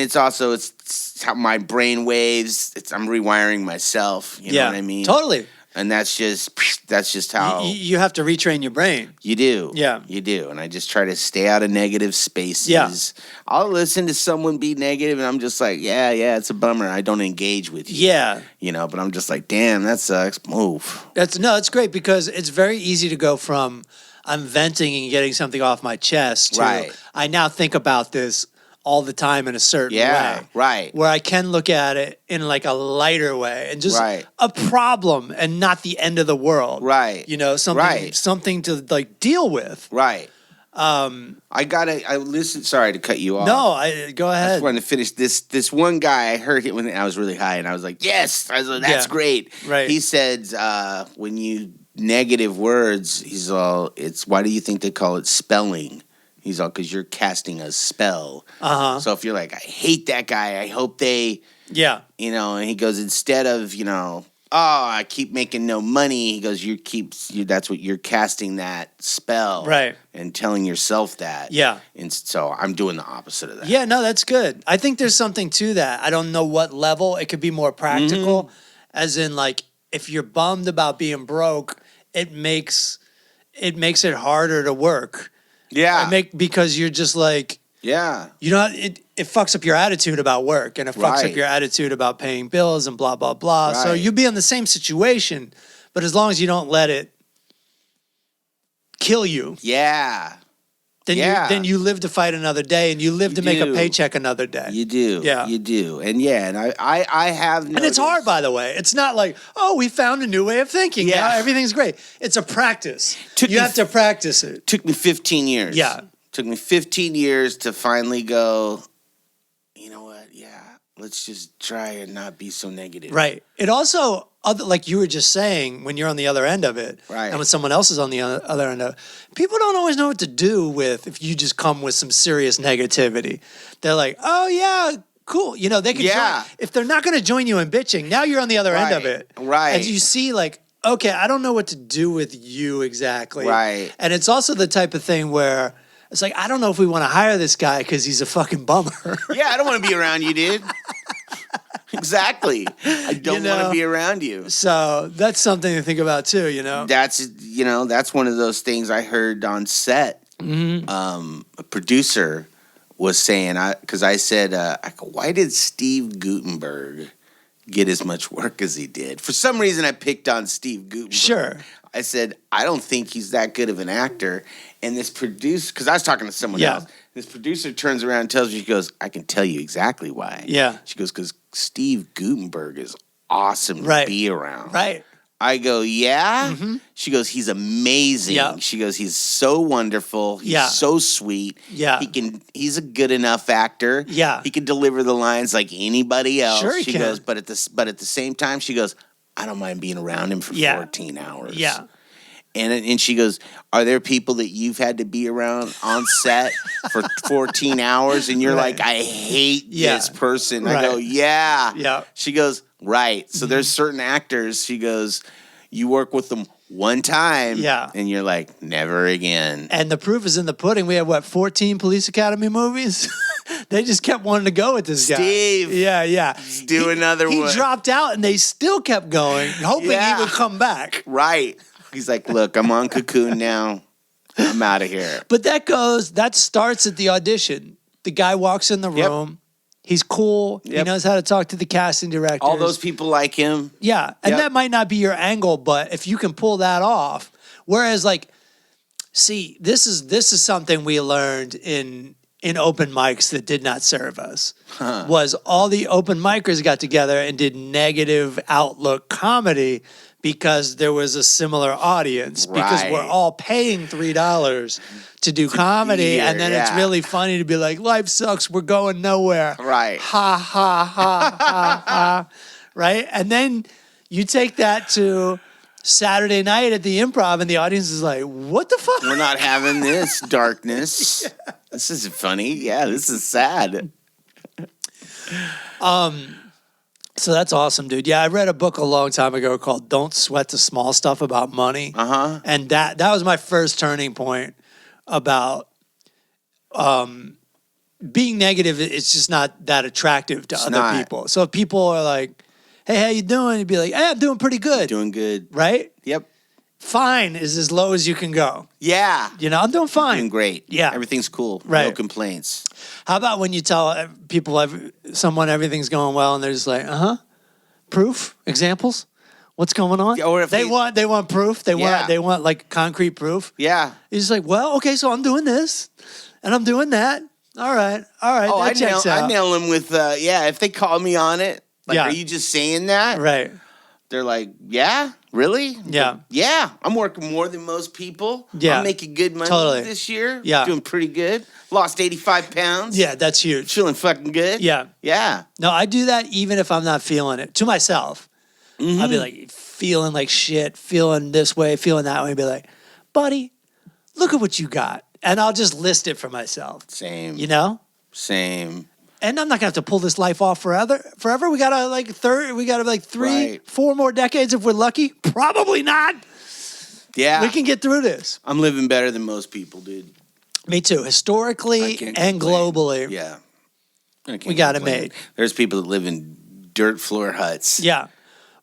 it's also it's how my brain waves. I'm rewiring myself. You know what I mean? Totally. And that's just how You have to retrain your brain. you do. Yeah. You do. And I just try to stay out of negative spaces. Yeah. I'll listen to someone be negative and I'm just like, yeah, it's a bummer. I don't engage with you. Yeah. But I'm just like, damn, that sucks. Move. It's great because it's very easy to go from I'm venting and getting something off my chest to Right. I now think about this all the time in a certain way. Right. Where I can look at it in like a lighter way and just Right. a problem and not the end of the world. Right. Something to like deal with. Right. I listened. Sorry to cut you off. No, go I ahead. just wanted to finish this one guy. I heard it when I was really high, and I was like, "Yes, I was like, that's great." Right. He said, "When you negative words, he's all. It's why do you think they call it spelling?" He's all because you're casting a spell. So if you're like, I hate that guy. I hope they. Yeah. And he goes instead of I keep making no money. He goes, that's what you're casting that spell, Right. And telling yourself that, Yeah. And so I'm doing the opposite of that. Yeah, no, that's good. I think there's something to that. I don't know what level. It could be more practical, as in like if you're bummed about being broke, it makes it harder to work. Yeah, because you're just like it fucks up your attitude about work and it fucks up your attitude about paying bills and blah blah blah. Right. So you'll be in the same situation, but as long as you don't let it kill you. Yeah. Then you live to fight another day, and you live to make a do. paycheck another day. You do. Yeah. You do. And I have noticed. And it's hard, by the way. It's not like, oh, we found a new way of thinking. Yeah. Now everything's great. It's a practice. You have to practice it. Took me 15 years. Yeah. Took me 15 years to finally go, you know what? Yeah, let's just try and not be so negative. Right. It also, like you were just saying, when you're on the other end of it, Right. and when someone else is on the other end of it, people don't always know what to do with if you just come with some serious negativity. They're like, oh, yeah, cool. You know, they can join. If they're not going to join you in bitching, now you're on the other end of it. Right. And you see, like, okay, I don't know what to do with you exactly. Right. And it's also the type of thing where it's like, I don't know if we want to hire this guy because he's a fucking bummer. Yeah, I don't want to be around you, dude. Exactly. I don't want to be around you. So that's something to think about too, you know? That's one of those things I heard on set. A producer was saying, because I said, why did Steve Guttenberg get as much work as he did? For some reason, I picked on Steve Guttenberg. Sure. I said, I don't think he's that good of an actor. And this producer, because I was talking to someone else, this producer turns around and tells me, she goes, I can tell you exactly why. Yeah. She goes, because Steve Guttenberg is awesome to be around. Right. I go, yeah? Mm-hmm. She goes, he's amazing. Yep. She goes, he's so wonderful. He's so sweet. Yeah. He's a good enough actor. Yeah. He can deliver the lines like anybody else. Sure he she can. goes, but at the same time, she goes, I don't mind being around him for 14 hours. Yeah. And she goes, are there people that you've had to be around on set for 14 hours? And you're like, I hate this person. I go, yeah. Yeah. She goes, right. So there's certain actors, she goes, you work with them one time. Yeah. And you're like, never again. And the proof is in the pudding. We have, 14 Police Academy movies? They just kept wanting to go with this guy. Steve. Yeah. Let's do another one. He dropped out and they still kept going, hoping he would come back. Right. He's like, look, I'm on Cocoon now. I'm out of here. But that starts at the audition. The guy walks in the room. He's cool. He knows how to talk to the casting directors. All those people like him. Yeah. And that might not be your angle, but if you can pull that off. Whereas, see, this is something we learned in open mics that did not serve us. Was all the open micers got together and did negative outlook comedy because there was a similar audience. Because we're all paying $3 to do comedy, and then it's really funny to be like, life sucks, we're going nowhere. Right. Ha, ha, ha, ha, ha. Right? And then you take that to Saturday night at the Improv, and the audience is like, what the fuck? We're not having this darkness. This isn't funny. Yeah, this is sad. So that's awesome, dude. Yeah, I read a book a long time ago called Don't Sweat the Small Stuff About Money. Uh-huh. And that was my first turning point about being negative. It's just not that attractive to other people. So if people are like, hey, how you doing? You'd be like, hey, I'm doing pretty good. Doing good. Right? Yep. Fine is as low as you can go. Yeah. You know, I'm doing fine. Doing great. Yeah. Everything's cool. Right. No complaints. How about when you tell people, someone everything's going well, and they're just like, proof, examples, what's going on? Or if they want proof. They want like concrete proof. Yeah. You're just like, well, okay, so I'm doing this, and I'm doing that. All right. Oh, that checks out. I nail them with, if they call me on it, like, are you just saying that? Right. They're like, yeah, really? Yeah. Yeah, I'm working more than most people. Yeah. I'm making good money this year. Yeah. Doing pretty good. Lost 85 pounds. Yeah, that's huge. Feeling fucking good. Yeah. Yeah. No, I do that even if I'm not feeling it. To myself. Mm-hmm. I'll be like, feeling like shit, feeling this way, feeling that way. I'll be like, buddy, look at what you got. And I'll just list it for myself. Same. You know? Same. And I'm not gonna have to pull this life off forever. We gotta 3, 4 more decades if we're lucky. Probably not. Yeah. We can get through this. I'm living better than most people, dude. Me too. Historically and globally. Yeah. We got it made. There's people that live in dirt floor huts. Yeah.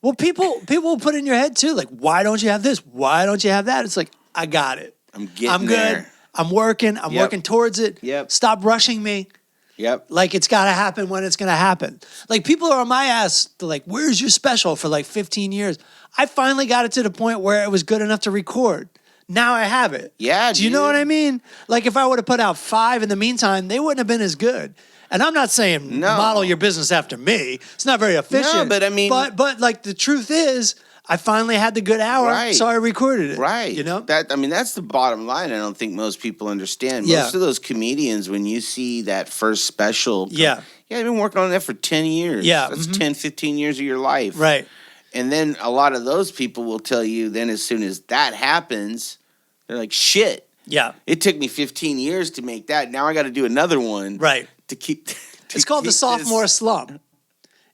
Well, people will put in your head too, like, why don't you have this? Why don't you have that? It's like, I got it. I'm good. There. I'm working. I'm working towards it. Yep. Stop rushing me. Yep. Like, it's got to happen when it's going to happen. Like, people are on my ass. They're like, where's your special for 15 years? I finally got it to the point where it was good enough to record. Now I have it. Yeah, Do you know what I mean? Like, if I would have put out 5 in the meantime, they wouldn't have been as good. And I'm not saying model your business after me. It's not very efficient. No, but I mean... But the truth is, I finally had the good hour, so I recorded it. Right. You know? That's the bottom line. I don't think most people understand. Most of those comedians, when you see that first special, Yeah, I've been working on that for 10 years. Yeah. That's 10, 15 years of your life. Right. And then a lot of those people will tell you then as soon as that happens, they're like, shit. Yeah. It took me 15 years to make that. Now I got to do another one. Right. To keep. It's called the sophomore slump.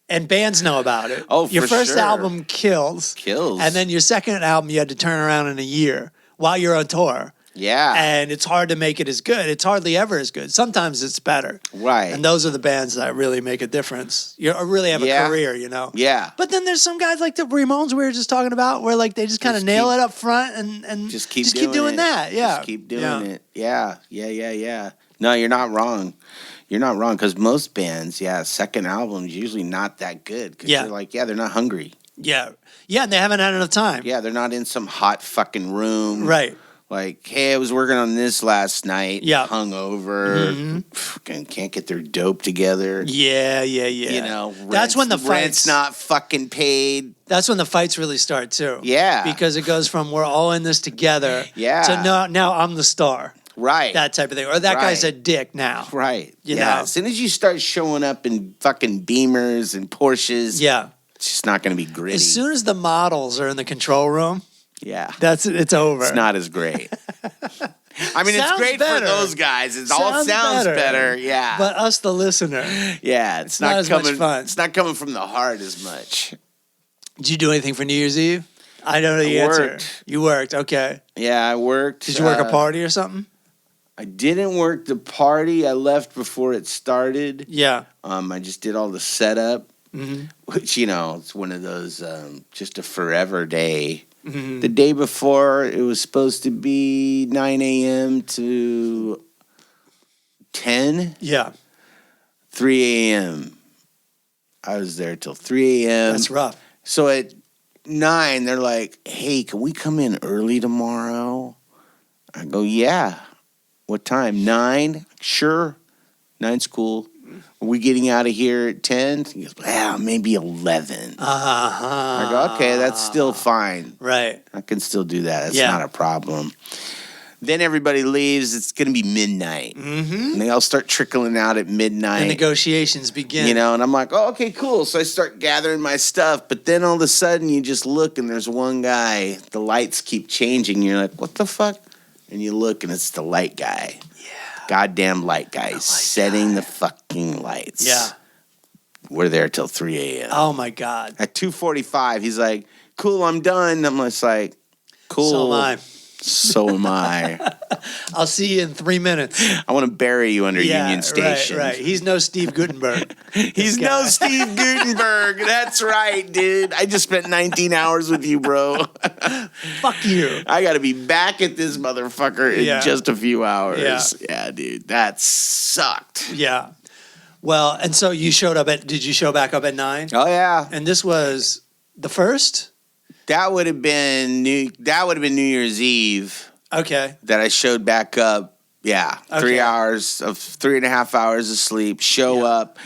And bands know about it. Oh, your for first sure. album kills. And then your second album you had to turn around in a year while you're on tour. Yeah. And it's hard to make it as good. It's hardly ever as good. Sometimes it's better. Right. And those are the bands that really make a difference. You really have a career, you know? Yeah. But then there's some guys like the Ramones we were just talking about where like they just kind of nail it up front and just keep doing that. Yeah. Just keep doing it. Yeah. No, you're not wrong. You're not wrong because most bands, second album's usually not that good because they're like, they're not hungry. Yeah. Yeah, and they haven't had enough time. Yeah, they're not in some hot fucking room. Right. Like, hey, I was working on this last night. Yeah. Hungover. Fucking can't get their dope together. Yeah. You know, that's when the rent's not fucking paid. That's when the fights really start too. Yeah. Because it goes from we're all in this together to now I'm the star. Right. That type of thing. Or that guy's a dick now. Right. You know? As soon as you start showing up in fucking Beamers and Porsches, it's just not going to be gritty. As soon as the models are in the control room, it's over. It's not as great. I mean, it's great for those guys. It all sounds better. Yeah. But us, the listener. Yeah. It's not as coming, much fun. It's not coming from the heart as much. Did you do anything for New Year's Eve? I know the answer. Worked. You worked. Okay. Yeah, I worked. Did you work a party or something? I didn't work the party. I left before it started. Yeah. I just did all the setup, which, you know, it's one of those just a forever day. The day before, it was supposed to be 9 a.m. to 10. Yeah. 3 a.m. I was there till 3 a.m. That's rough. So at 9, they're like, hey, can we come in early tomorrow? I go, yeah. What time? 9? Sure. 9's cool. Are we getting out of here at 10? He goes, well, maybe 11. I go, okay, that's still fine. Right. I can still do that. That's not a problem. Then everybody leaves. It's going to be midnight. And they all start trickling out at midnight. The negotiations begin. You know, and I'm like, oh, okay, cool. So I start gathering my stuff. But then all of a sudden you just look and there's one guy. The lights keep changing. You're like, what the fuck? And you look, and it's the light guy. Yeah. Goddamn light guy setting the fucking lights. Yeah. We're there till 3 a.m. Oh, my God. At 2:45, he's like, cool, I'm done. I'm just like, cool. So am I. So am I. I'll see you in 3 minutes. I want to bury you under Union Station. Right. He's no Steve Guttenberg. He's no Steve Guttenberg. That's right, dude. I just spent 19 hours with you, bro. Fuck you. I got to be back at this motherfucker in just a few hours. Yeah, dude. That sucked. Yeah. Well, and so you showed up did you show back up at 9? Oh, yeah. And this was the first? That would have been New Year's Eve. Okay. That I showed back up. Yeah. Okay. 3 hours of 3.5 hours of sleep, show up.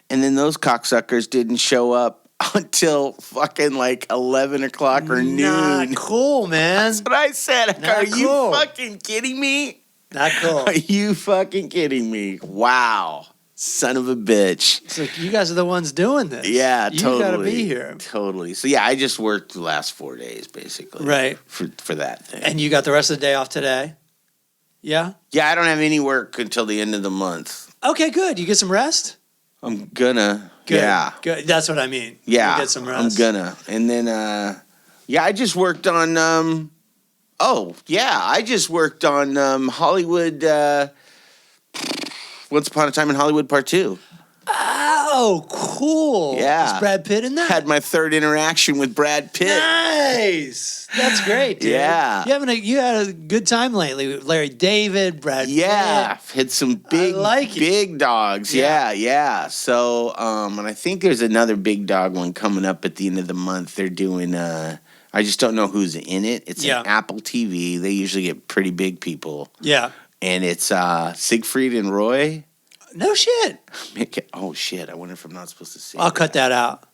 And then those cocksuckers didn't show up until fucking like 11 o'clock or noon. Not cool, man. That's what I said. Are you fucking kidding me? Not cool. Are you fucking kidding me? Wow. Son of a bitch. It's like, you guys are the ones doing this. Yeah, totally. You gotta be here. Totally. So, yeah, I just worked the last 4 days, basically. Right. For that thing. And you got the rest of the day off today? Yeah? Yeah, I don't have any work until the end of the month. Okay, good. You get some rest? I'm gonna. Good. Yeah. Good. That's what I mean. Yeah. You get some rest. I'm gonna. And then, I just worked on, I just worked on Hollywood, Once Upon a Time in Hollywood Part 2. Oh, cool. Yeah. Is Brad Pitt in that? Had my third interaction with Brad Pitt. Nice. That's great, dude. Yeah. You had a good time lately with Larry David, Brad Pitt. Hit some big dogs. Yeah. So, and I think there's another big dog one coming up at the end of the month. They're doing, I just don't know who's in it. It's an Apple TV. They usually get pretty big people. Yeah. And it's Siegfried and Roy. No shit. Oh, shit. I wonder if I'm not supposed to say I'll cut that out.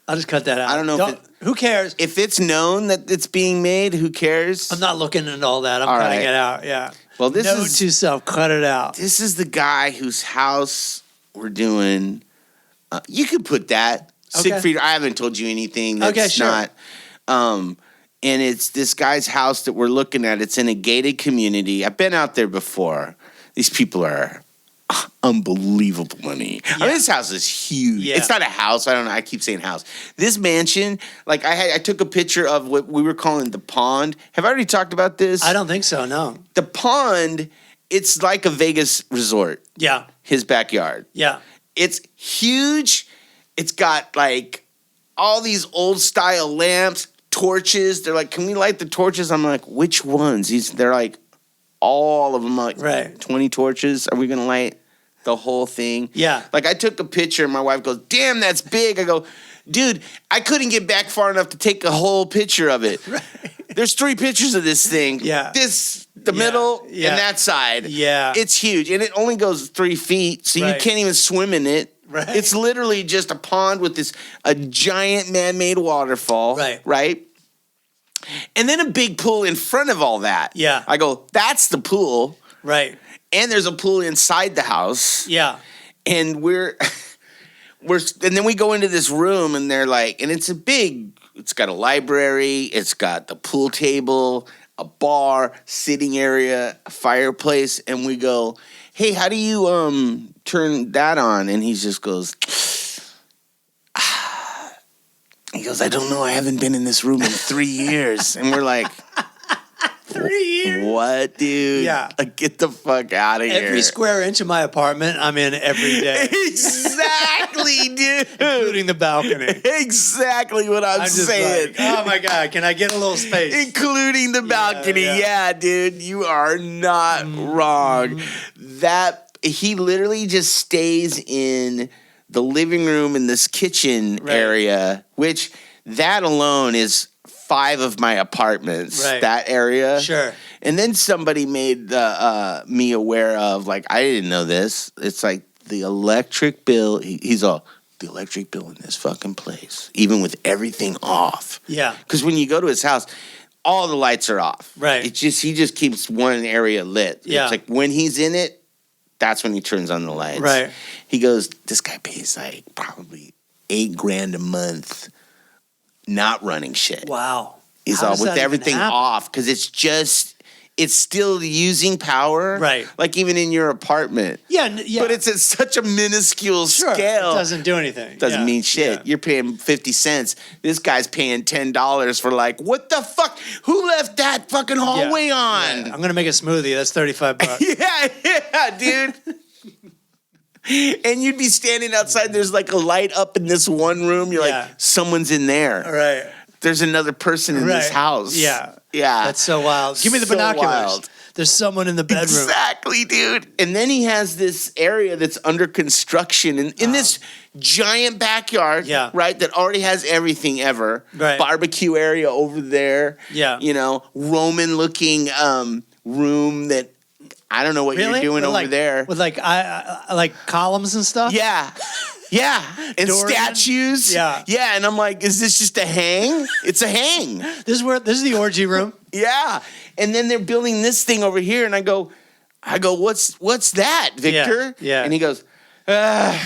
I'll just cut that out. I don't know. Who cares? If it's known that it's being made, who cares? I'm not looking into all that. I'm all cutting right. it out. Yeah. Well, Note to self, cut it out. This is the guy whose house we're doing You could put that. Okay. Siegfried, I haven't told you anything that's Okay, sure. not. And it's this guy's house that we're looking at. It's in a gated community. I've been out there before. These people are unbelievable money. I mean, this house is huge. Yeah. It's not a house. I don't know. I keep saying house. This mansion, like I took a picture of what we were calling the pond. Have I already talked about this? I don't think so, no. The pond, it's like a Vegas resort. Yeah. His backyard. Yeah. It's huge. It's got like all these old style lamps, torches. They're like, can we light the torches? I'm like, which ones? They're like, all of them, like right. 20 torches. Are we going to light the whole thing? Yeah. Like I took a picture and my wife goes, damn, that's big. I go, dude, I couldn't get back far enough to take a whole picture of it. Right. There's 3 pictures of this thing. Yeah. The middle, and that side. Yeah. It's huge. And it only goes 3 feet, so you can't even swim in it. Right. It's literally just a pond with a giant man-made waterfall. Right? And then a big pool in front of all that. Yeah. I go, that's the pool. Right. And there's a pool inside the house. Yeah. And and then we go into this room and they're like, and it's got a library, it's got the pool table, a bar, sitting area, a fireplace, and we go, hey, how do you turn that on? And he just goes, I don't know, I haven't been in this room in 3 years. And we're like, 3 years? What, dude? Yeah. Like, get the fuck out of here. Every square inch of my apartment, I'm in every day. Exactly, dude. Including the balcony. Exactly what I'm just saying. like, oh my God, can I get a little space? Including the balcony. Yeah, dude, you are not wrong. He literally just stays in the living room in this kitchen area, which that alone is 5 of my apartments, that area. Sure. And then somebody made me aware of, like, I didn't know this. It's like the electric bill. He's all, the electric bill in this fucking place, even with everything off. Yeah. Because when you go to his house, all the lights are off. Right. He just keeps one area lit. Yeah. It's like when he's in it, that's when he turns on the lights. Right. He goes, this guy pays like probably $8,000 a month not running shit. Wow. He's all with everything off because it's still using power. Right. Like even in your apartment. Yeah. But it's at such a minuscule scale. It doesn't do anything. Doesn't mean shit. Yeah. You're paying 50 cents. This guy's paying $10 for like, what the fuck? Who left that fucking hallway on? Yeah. I'm going to make a smoothie. That's $35. yeah, dude. And you'd be standing outside. There's like a light up in this one room. You're like, someone's in there. Right. There's another person in this house. Yeah. Yeah. That's so wild. Give me the binoculars. Wild. There's someone in the bedroom. Exactly, dude. And then he has this area that's under construction in this giant backyard, right, that already has everything ever. Right. Barbecue area over there. Yeah. You know, Roman-looking room that I don't know what you're doing over there. With like columns and stuff? Yeah. Yeah. And statues. Yeah. Yeah. And I'm like, is this just a hang? It's a hang. This is the orgy room. Yeah. And then they're building this thing over here. And I go, what's that, Victor? Yeah. And he goes, I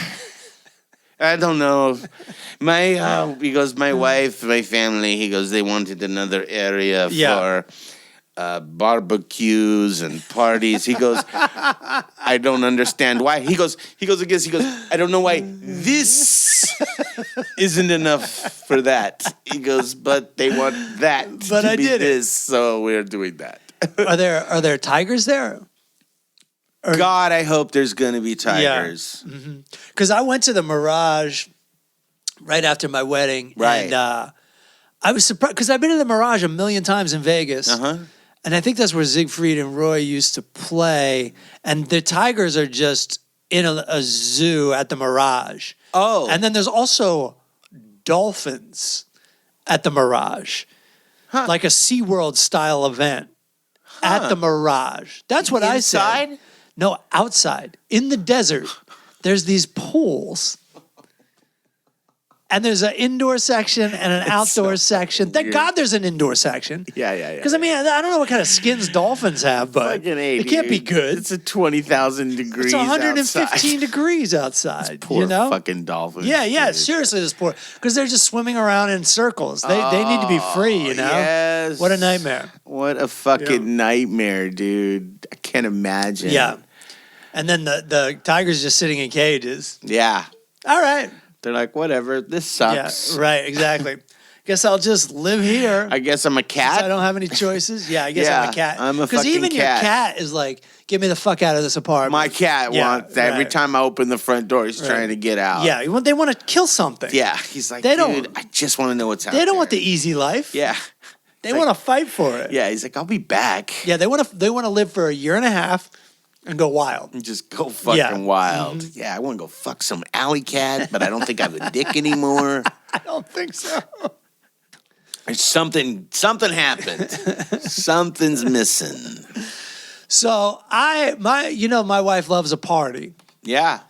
don't know. He goes, my wife, my family, he goes, they wanted another area for barbecues and parties. He goes, I don't understand why. He goes, I don't know why this isn't enough for that. He goes, but they want that to be this, so we're doing that. Are there tigers there? God, I hope there's going to be tigers. Because I went to the Mirage right after my wedding. Right. And I was surprised because I've been to the Mirage a million times in Vegas. And I think that's where Siegfried and Roy used to play. And the tigers are just in a zoo at the Mirage. Oh. And then there's also dolphins at the Mirage. Like a SeaWorld style event at the Mirage. That's what I said. Inside? No, outside. In the desert. There's these pools. And there's an indoor section and an outdoor section. Thank God there's an indoor section. Yeah. Because, I mean, I don't know what kind of skins dolphins have, but it can't be good. It's a 20,000 degrees It's 115 outside. degrees outside. Poor you know? fucking dolphins. Yeah, dude. seriously, this poor. Because they're just swimming around in circles. They need to be free, you know? Yes. What a nightmare. What a fucking nightmare, dude. I can't imagine. Yeah. And then the tigers just sitting in cages. Yeah. All right. They're like, whatever, this sucks. Yeah, right, exactly. Guess I'll just live here. I guess I'm a cat. I don't have any choices. Yeah, I guess I'm a cat. I'm a fucking cat. Because even your cat is like, get me the fuck out of this apartment. My cat wants that. Every right. time I open the front door, he's trying to get out. Yeah, they want to kill something. Yeah, he's like, They dude, don't- I just want to know what's out They don't there. want the easy life. Yeah. They want to fight for it. Yeah, he's like, I'll be back. Yeah, they want to live for a year and a half and go wild. And just go fucking wild. Mm-hmm. Yeah, I want to go fuck some alley cat, but I don't think I have a dick anymore. I don't think so. There's something happened. Something's missing. So my wife loves a party. Yeah.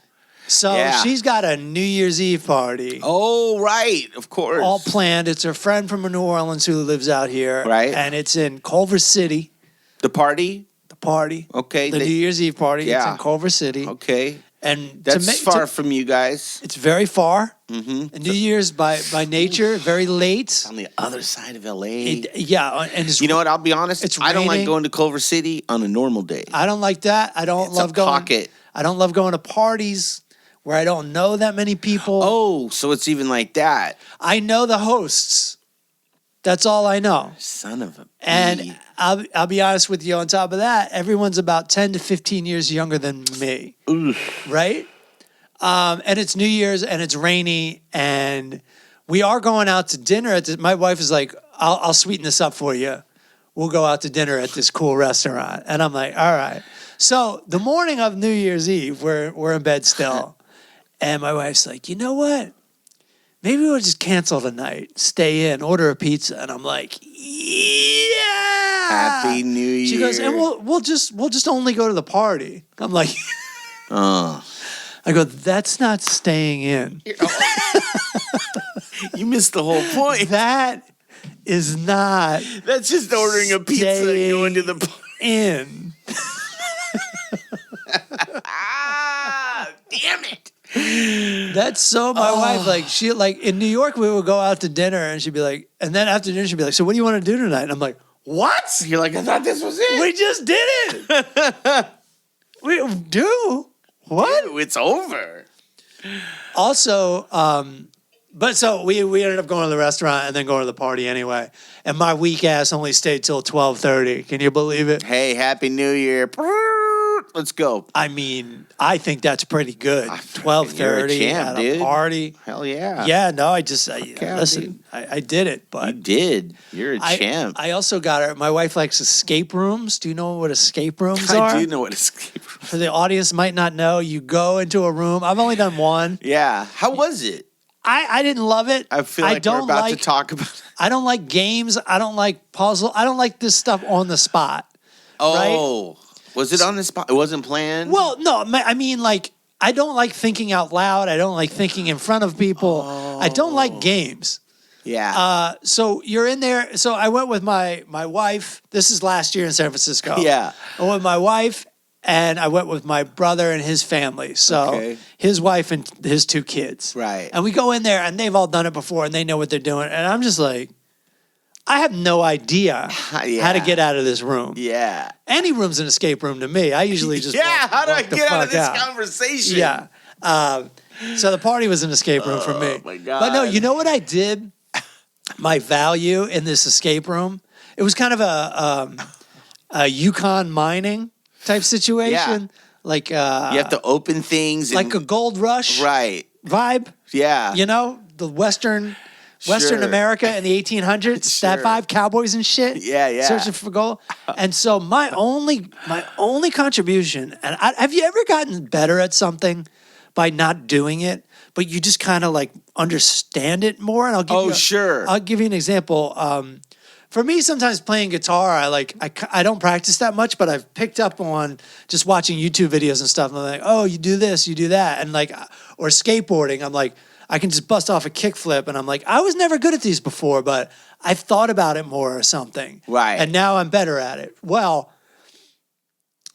So she's got a New Year's Eve party. Oh, right. Of course. All planned. It's her friend from New Orleans who lives out here. Right. And it's in Culver City. The party? The party. Okay. The New Year's Eve party. Yeah. It's in Culver City. Okay. And That's far from you guys. It's very far. Mm-hmm. And New Year's by nature, very late. On the other side of LA. And it's, you know what? I'll be honest. It's I don't like raining. going to Culver City on a normal day. I don't like that. I don't It's love a going. pocket. I don't love going to parties where I don't know that many people. Oh, so it's even like that. I know the hosts. That's all I know. Son of a And bee. I'll be honest with you. On top of that, everyone's about 10 to 15 years younger than me. Right? And it's New Year's and it's rainy and we are going out to dinner at this. My wife is like, I'll sweeten this up for you. We'll go out to dinner at this cool restaurant. And I'm like, all right. So the morning of New Year's Eve, we're in bed still. And my wife's like, you know what? Maybe we'll just cancel the night, stay in, order a pizza. And I'm like, yeah. Happy New Year. She goes, and we'll just only go to the party. I'm like, I go, that's not staying in. You missed the whole point. That is not. That's just ordering a pizza and going to the party. In. Damn it. That's so my wife, like, she, like, in New York, we would go out to dinner and she'd be like, and then after dinner, she'd be like, so what do you want to do tonight? And I'm like, what? You're like, I thought this was it. We just did it. We do? What? Ew, it's over. Also, but so we ended up going to the restaurant and then going to the party anyway. And my weak ass only stayed till 12:30. Can you believe it? Hey, Happy New Year. Let's go. I mean, I think that's pretty good. You're a 12:30 champ, at a dude. party. Hell yeah. Yeah, no, yeah, listen, I did it, You but did. You're a champ. I also got her. My wife likes escape rooms. Do you know what escape rooms are? I do know what escape room. For the audience might not know, you go into a room. I've only done one. Yeah. How was it? I didn't love it. I feel like we're about to talk about it. I don't like games. I don't like puzzle. I don't like this stuff on the spot. Oh. Was it on the spot? It wasn't planned? Well, no, I mean, like, I don't like thinking out loud. I don't like thinking in front of people. I don't like games. Yeah. So you're in there. So I went with my wife. This is last year in San Francisco. Yeah. I went with my wife and I went with my brother and his family. So his wife and his two kids. Right. And we go in there and they've all done it before and they know what they're doing. And I'm just like, I have no idea how to get out of this room. Yeah. Any room's an escape room to me. I usually just how do I walk the get out of fuck this conversation? Yeah. So the party was an escape room for me. Oh, my God. But no, you know what I did? My value in this escape room, it was kind of a Yukon mining type situation. Yeah. Like You have to open things. like a gold rush Right. vibe. Yeah. You know, the Western Sure. America in the 1800s, that Sure. vibe, cowboys and shit. Yeah. Searching for gold. And so my only contribution, and have you ever gotten better at something by not doing it, but you just kind of like understand it more? And I'll give sure. I'll give you an example. For me, sometimes playing guitar, I don't practice that much, but I've picked up on just watching YouTube videos and stuff. And I'm like, oh, you do this, you do that, and like, or skateboarding. I'm like, I can just bust off a kickflip, and I'm like, I was never good at these before, but I've thought about it more or something. Right. And now I'm better at it. Well,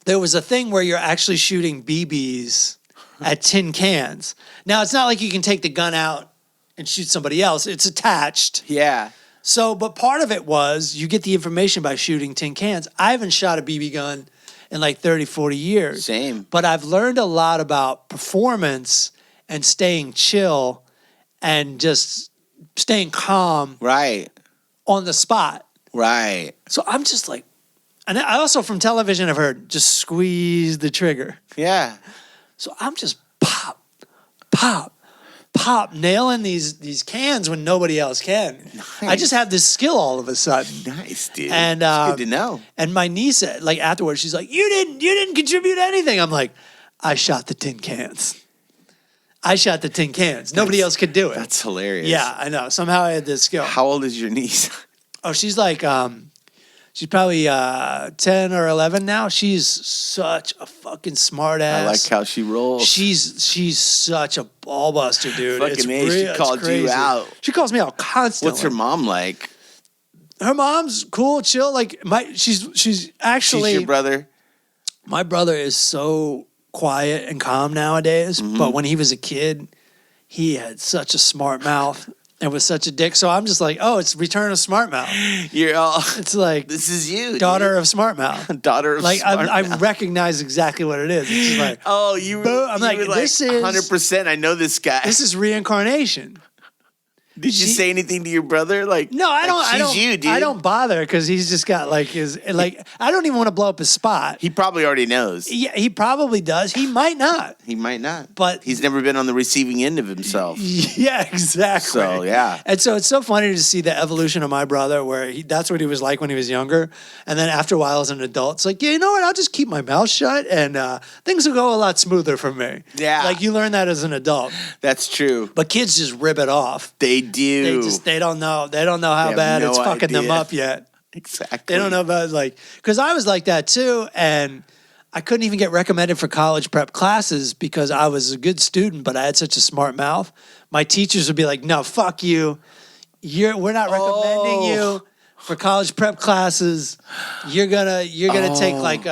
there was a thing where you're actually shooting BBs at tin cans. Now, it's not like you can take the gun out and shoot somebody else. It's attached. Yeah. So, but part of it was you get the information by shooting tin cans. I haven't shot a BB gun in like 30, 40 years. Same. But I've learned a lot about performance and staying chill and just staying calm Right. on the spot. Right. So I'm just like, and I also from television I've heard just squeeze the trigger. Yeah. So I'm just pop, pop, pop, nailing these cans when nobody else can. Nice. I just have this skill all of a sudden. Nice, dude. And it's good to know. And my niece, like afterwards, she's like, "You didn't contribute anything." I'm like, "I shot the tin cans. I shot the tin cans. Nobody else could do it." That's hilarious. Yeah, I know. Somehow I had this skill. How old is your niece? Oh, she's like, she's probably 10 or 11 now. She's such a fucking smart ass. I like how she rolls. She's such a ball buster, dude. Fucking A, she called you out. She calls me out constantly. What's her mom like? Her mom's cool, chill. Like she's actually. She's your brother? My brother is so quiet and calm nowadays, but when he was a kid, he had such a smart mouth and was such a dick. So I'm just like, oh, it's Return of Smart Mouth. You're all. It's like This is you, daughter of Smart Mouth. Daughter of Like Smart I Mouth. recognize exactly what it is. It's just like, Oh, you. I'm you like, were this is 100%. I know this guy. this is reincarnation. Did you say anything to your brother? Like, No, I like, don't. I she's don't. you, dude. I don't bother because he's just got like his like. I don't even want to blow up his spot. He probably already knows. Yeah, he probably does. He might not. He might not. But he's never been on the receiving end of himself. Yeah, exactly. So, yeah. And so it's so funny to see the evolution of my brother, where that's what he was like when he was younger, and then after a while as an adult, it's like, yeah, you know what? I'll just keep my mouth shut, and things will go a lot smoother for me. Yeah. like you learn that as an adult. That's true. But kids just rip it off. They do. They don't know. They don't know how have bad no it's fucking them idea. up yet. Exactly. They don't know about like, because I was like that too, and I couldn't even get recommended for college prep classes because I was a good student, but I had such a smart mouth. My teachers would be like, "No, fuck you. We're not recommending you for college prep classes. You're gonna take like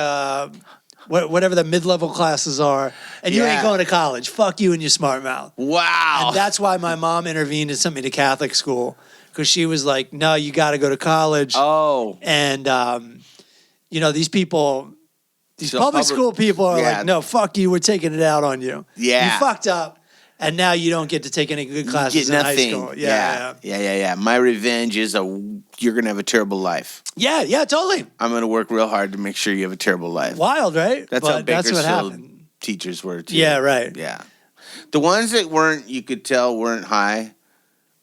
whatever the mid-level classes are, and you ain't going to college. Fuck you and your smart mouth." Wow. And that's why my mom intervened and sent me to Catholic school, because she was like, "No, you got to go to college." Oh. And these people, these So public school people are yeah. like, "No, fuck you. We're taking it out on you. Yeah. You fucked up, and now you don't get to take any good classes Get in nothing. high school." Yeah. My revenge is you're gonna have a terrible life. Yeah, totally. I'm gonna work real hard to make sure you have a terrible life. Wild, right? That's how But that's what Bakersfield happened. teachers were too. Yeah, right. Yeah. The ones that you could tell weren't high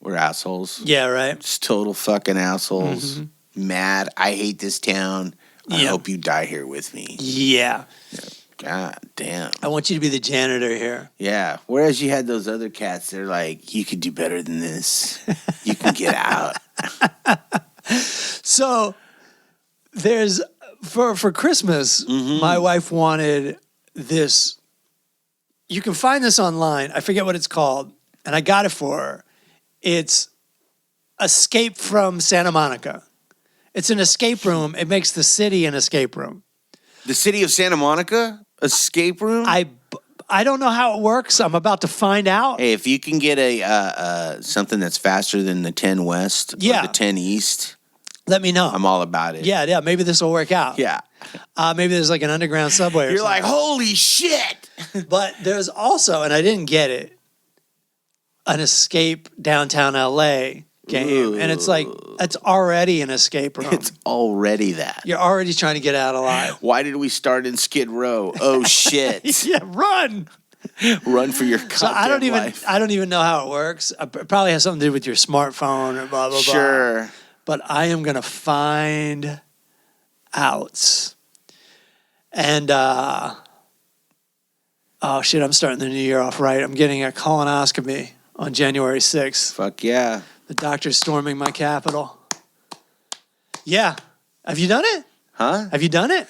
were assholes. Yeah, right. Just total fucking assholes. Mad. I hate this town. I Yeah. hope you die here with me. Yeah. God damn. I want you to be the janitor here. Yeah. Whereas you had those other cats, they're like, you could do better than this. You can get out. So there's for Christmas, my wife wanted this. You can find this online. I forget what it's called, and I got it for her. It's Escape from Santa Monica. It's an escape room. It makes the city an escape room. The city of Santa Monica? Escape room? I don't know how it works. I'm about to find out. Hey, if you can get a something that's faster than the 10 West or Yeah. the 10 East, Let me know. I'm all about it. Yeah. Maybe this will work out. Yeah. Maybe there's like an underground subway. Or You're something. like, holy shit. But there's also, and I didn't get it, an escape downtown LA game. Ooh. And it's like, it's already an escape room. It's already that. You're already trying to get out alive. Why did we start in Skid Row? Oh shit. Yeah, run. Run for your goddamn So life. I don't even know how it works. It probably has something to do with your smartphone or blah, blah, blah. Sure. But I am going to find out. And, oh shit, I'm starting the new year off right. I'm getting a colonoscopy on January 6th. Fuck yeah. The doctor's storming my Capitol. Yeah. Have you done it? Huh? Have you done it?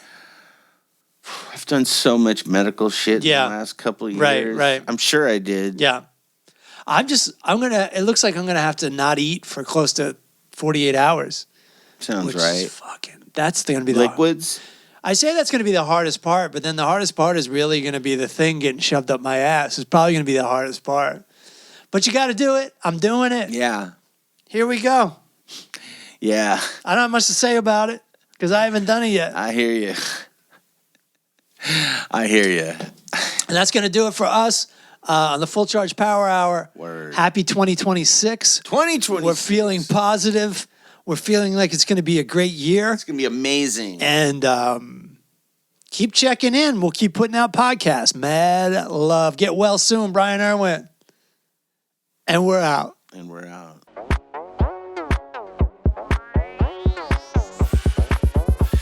I've done so much medical shit Yeah. in the last couple of years. Right. I'm sure I did. Yeah. It looks like I'm gonna have to not eat for close to 48 hours. Sounds which right. Is that's gonna be Liquids. I say that's gonna be the hardest part, but then the hardest part is really gonna be the thing getting shoved up my ass. It's probably gonna be the hardest part. But you got to do it. I'm doing it. Yeah. Here we go. Yeah. I don't have much to say about it because I haven't done it yet. I hear you. I hear you. And that's going to do it for us on the Full Charge Power Hour. Word. Happy 2026. 2026. We're feeling positive. We're feeling like it's going to be a great year. It's going to be amazing. And keep checking in. We'll keep putting out podcasts. Mad love. Get well soon, Brian Irwin. And we're out.